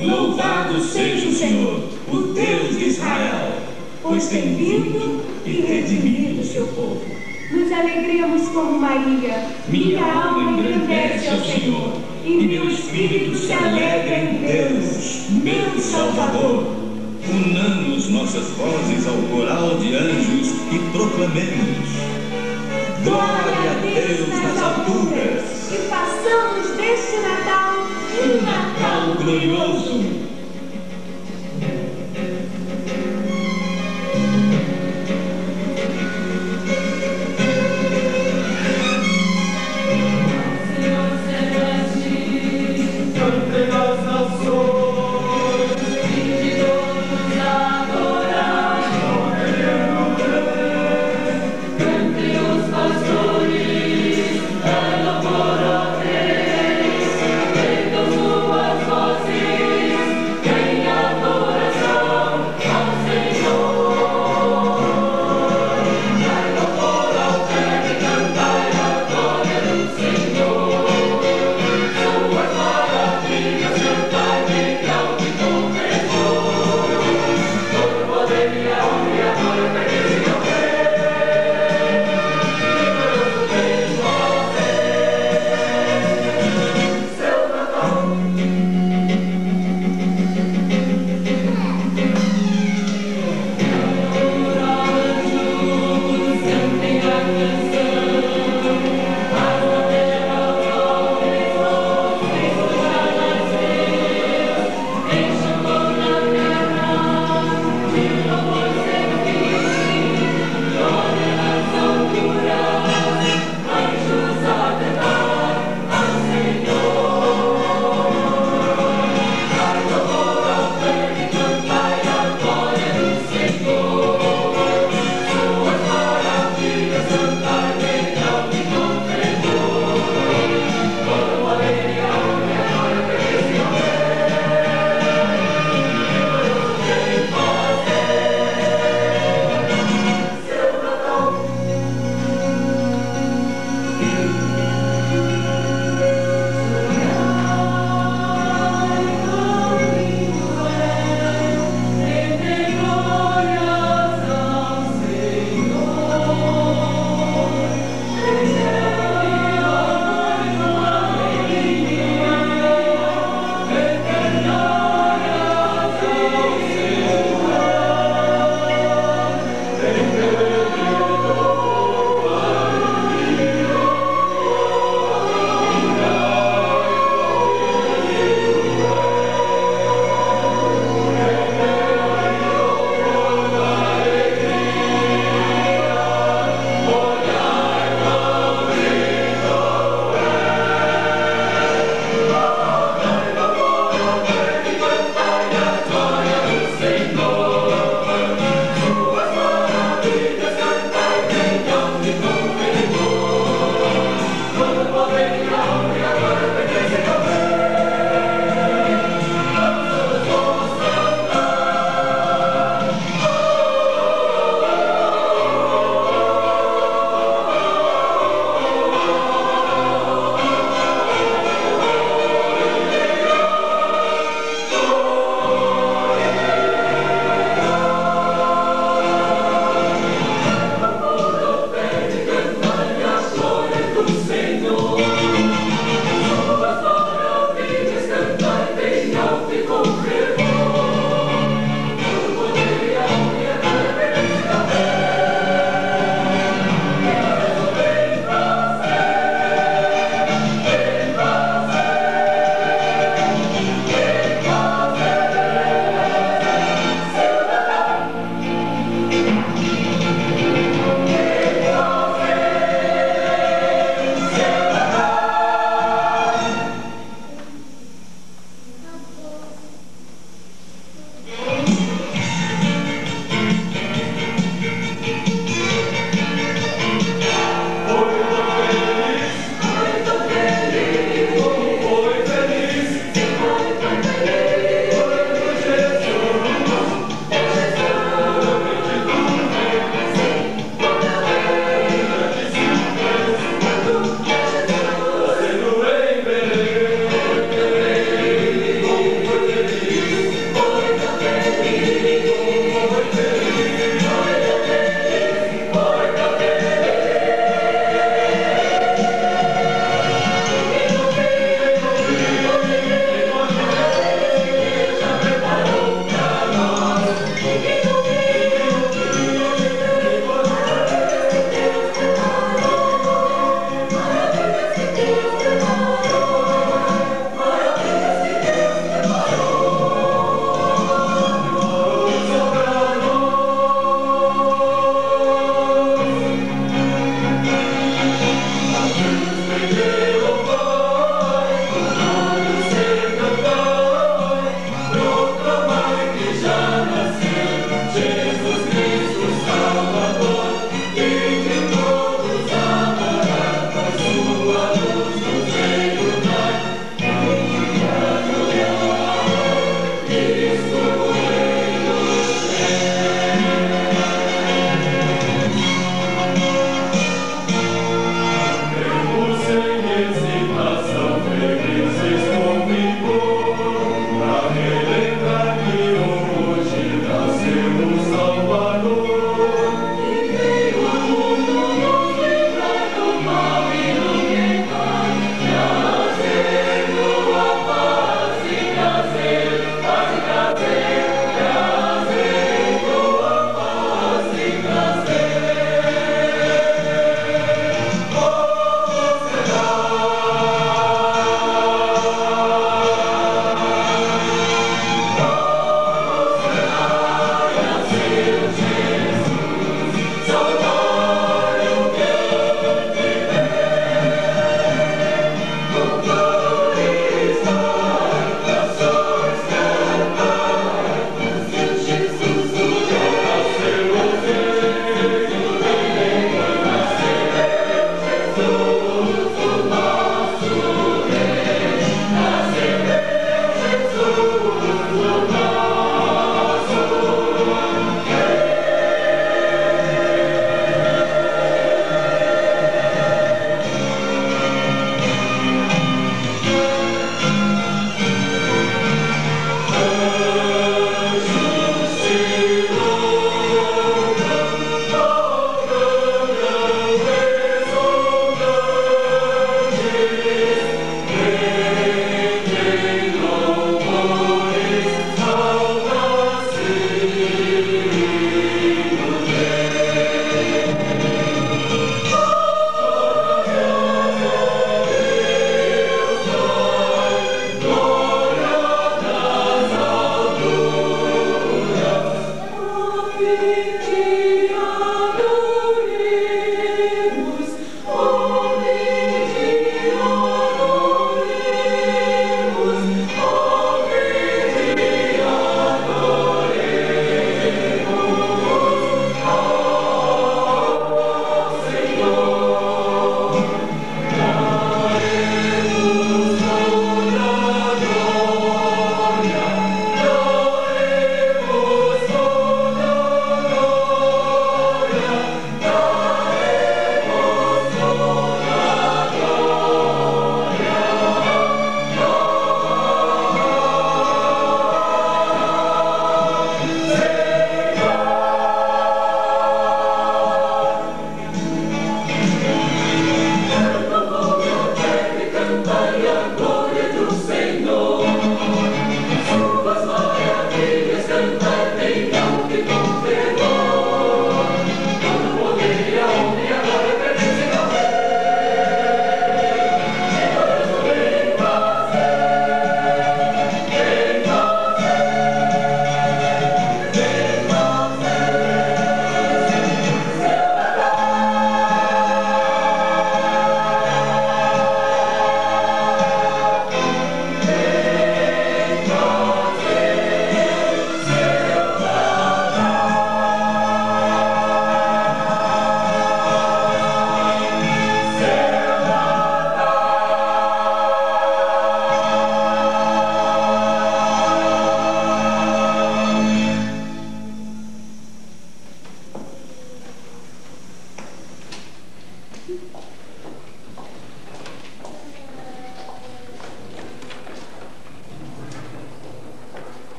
Louvado seja o Senhor, o Deus de Israel, pois tem vindo e redimido o seu povo. Nos alegremos como Maria. Minha alma engrandece ao Senhor, e meu espírito se alegra em Deus, meu Salvador. Unamos nossas vozes ao coral de anjos e proclamemos: glória a Deus nas alturas, e façamos deste Natal um Natal glorioso. Voces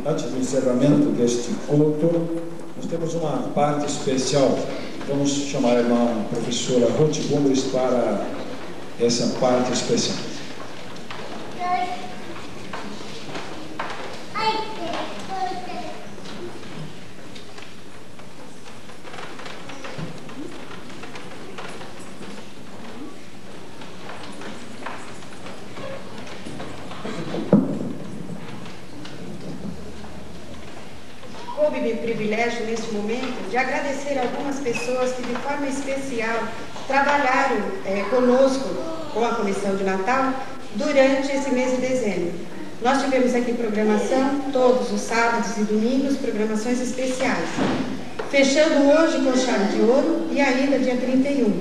Antes do encerramento deste culto, nós temos uma parte especial. Vamos chamar a irmã professora Ruth Bumbres para essa parte especial. Coube-me o privilégio, neste momento, de agradecer a algumas pessoas que, de forma especial, trabalharam conosco, com a Comissão de Natal, durante esse mês de dezembro. Nós tivemos aqui programação, todos os sábados e domingos, programações especiais. Fechando hoje com chave de ouro e ainda dia 31.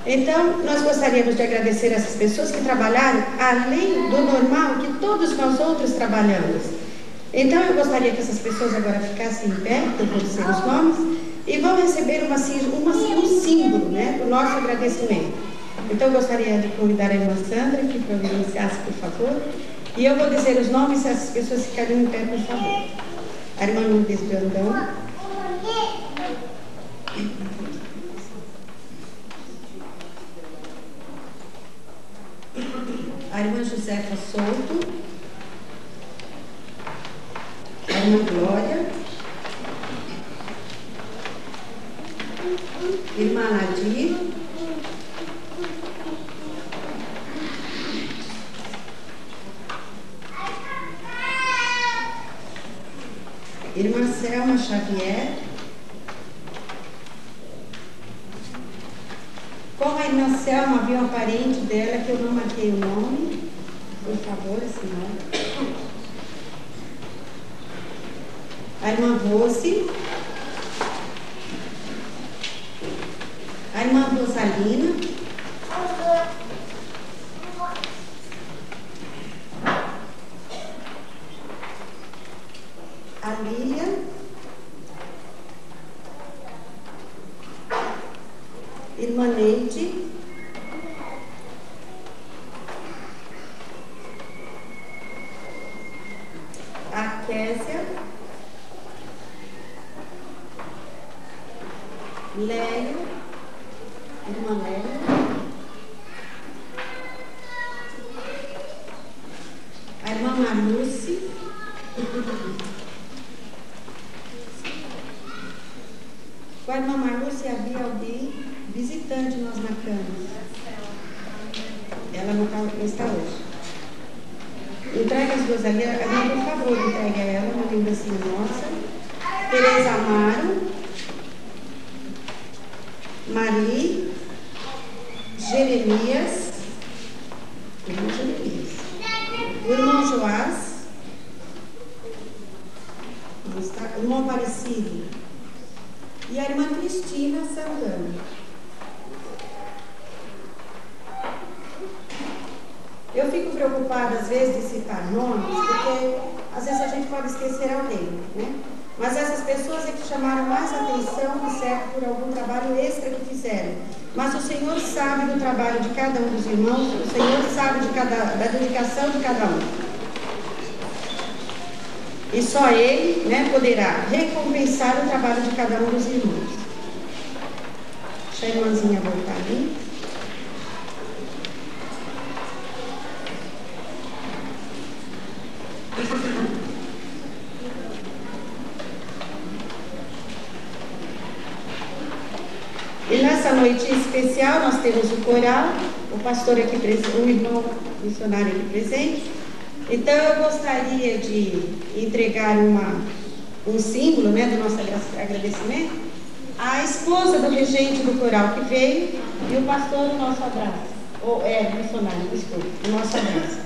Então, nós gostaríamos de agradecer essas pessoas que trabalharam além do normal que todos nós outros trabalhamos. Então eu gostaria que essas pessoas agora ficassem em pé, que eu vou dizer os nomes, e vão receber um símbolo, né, do nosso agradecimento. Então eu gostaria de convidar a irmã Sandra que providenciasse, por favor, e eu vou dizer os nomes, se essas pessoas ficariam em pé, por favor. A irmã Lourdes Brandão, a irmã Josefa Souto, a irmã Glória, irmã Nadir, irmã Selma Xavier, como a irmã Selma viu um parente dela que eu não marquei o nome, por favor, esse nome. A irmã Rose, a irmã Rosalina, a Lília, irmã Neide, a Késia, Lélia, irmã Lélia, a irmã Marluce, com a irmã Marluce havia alguém visitante nós marcamos. Ela não está hoje. Entrega as duas ali, por favor, entregue a ela, uma lembrancinha nossa. Tereza Amaro, Mari, Jeremias, o irmão Joás, o irmão Aparecido e a irmã Cristina Santana. Eu fico preocupada às vezes de citar nomes, porque às vezes a gente pode esquecer alguém, né? Mas essas pessoas é que chamaram mais atenção, de certo, por algum trabalho extra que fizeram. Mas o Senhor sabe do trabalho de cada um dos irmãos, o Senhor sabe da dedicação de cada um. E só Ele, né, poderá recompensar o trabalho de cada um dos irmãos. Deixa a irmãzinha voltar ali. E nessa noite especial nós temos o coral, o pastor aqui presente, o irmão missionário aqui presente. Então eu gostaria de entregar um símbolo, né, do nosso agradecimento à esposa do regente do coral que veio e o pastor do nosso abraço. Missionário, desculpa, do nosso abraço.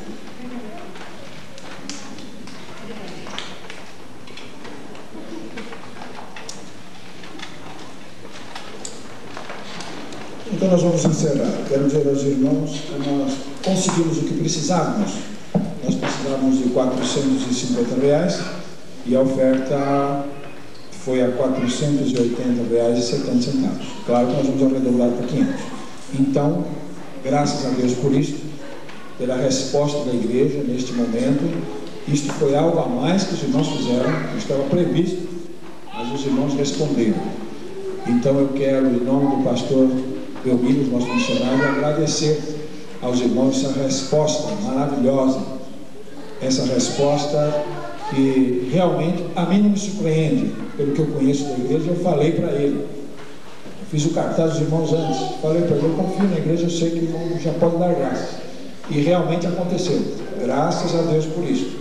Então nós vamos encerrar. Quero dizer aos irmãos que nós conseguimos o que precisávamos. Nós precisávamos de R$450 e a oferta foi a R$480,70. Claro que nós vamos arredondar para 500. Então, graças a Deus por isso, pela resposta da igreja neste momento. Isto foi algo a mais que os irmãos fizeram, não estava previsto, mas os irmãos responderam. Então eu quero, em nome do pastor Belmiro, nosso missionário, agradecer aos irmãos essa resposta maravilhosa, essa resposta que realmente a mim não me surpreende, pelo que eu conheço da igreja. Eu falei para ele, eu fiz o cartaz dos irmãos antes, falei para ele, eu confio na igreja, eu sei que o irmão já pode dar graças, e realmente aconteceu, graças a Deus por isso.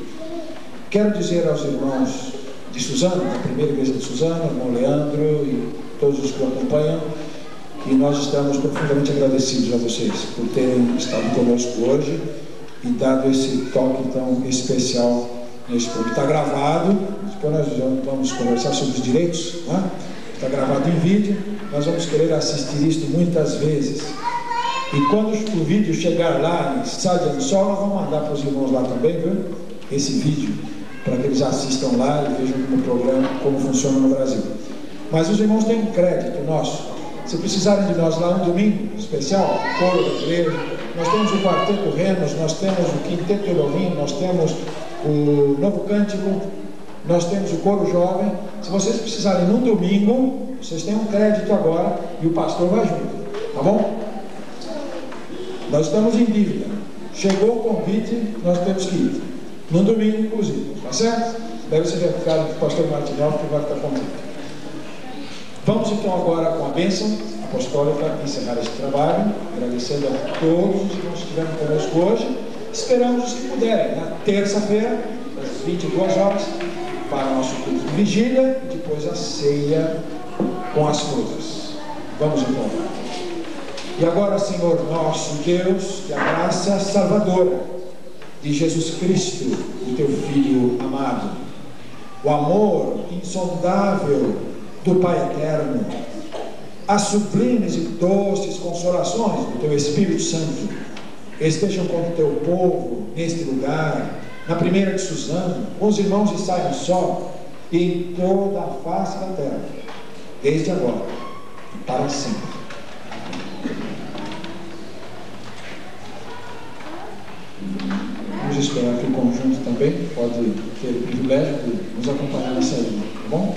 Quero dizer aos irmãos de Suzano, da primeira igreja de Suzano, irmão Leandro e todos os que o acompanham, que nós estamos profundamente agradecidos a vocês por terem estado conosco hoje e dado esse toque tão especial nesse ponto. Está gravado, depois nós vamos conversar sobre os direitos, né? Está gravado em vídeo, nós vamos querer assistir isso muitas vezes. E quando o vídeo chegar lá em Sádia do Sol, nós vamos mandar para os irmãos lá também, viu? Esse vídeo. para que eles assistam lá e vejam como o programa, como funciona no Brasil. Mas os irmãos têm um crédito nosso. Se precisarem de nós lá um domingo especial, coro da igreja, nós temos o Quarteto Renos, nós temos o Quinteto Elohim, nós temos o Novo Cântico, nós temos o Coro Jovem. Se vocês precisarem num domingo, vocês têm um crédito agora e o pastor vai junto, tá bom? Nós estamos em dívida. Chegou o convite, nós temos que ir. No domingo, inclusive, tá certo? Deve ser recado do pastor Martinel, que vai ficar contente. Vamos então agora com a bênção apostólica encerrar esse trabalho, agradecendo a todos os irmãos que estiveram conosco hoje. Esperamos os que puderem, na terça-feira, às 22 horas, para o nosso culto de vigília e depois a ceia com as frutas. Vamos então. E agora, Senhor nosso Deus, que a graça salvadora de Jesus Cristo, o teu Filho amado, o amor insondável do Pai Eterno, as sublimes e doces consolações do teu Espírito Santo estejam com o teu povo neste lugar, na primeira de Suzano, com os irmãos de Saia Só e em toda a face da terra, desde agora e para sempre. Vamos esperar que o conjunto também pode ter o privilégio de nos acompanhar nessa linha, tá bom?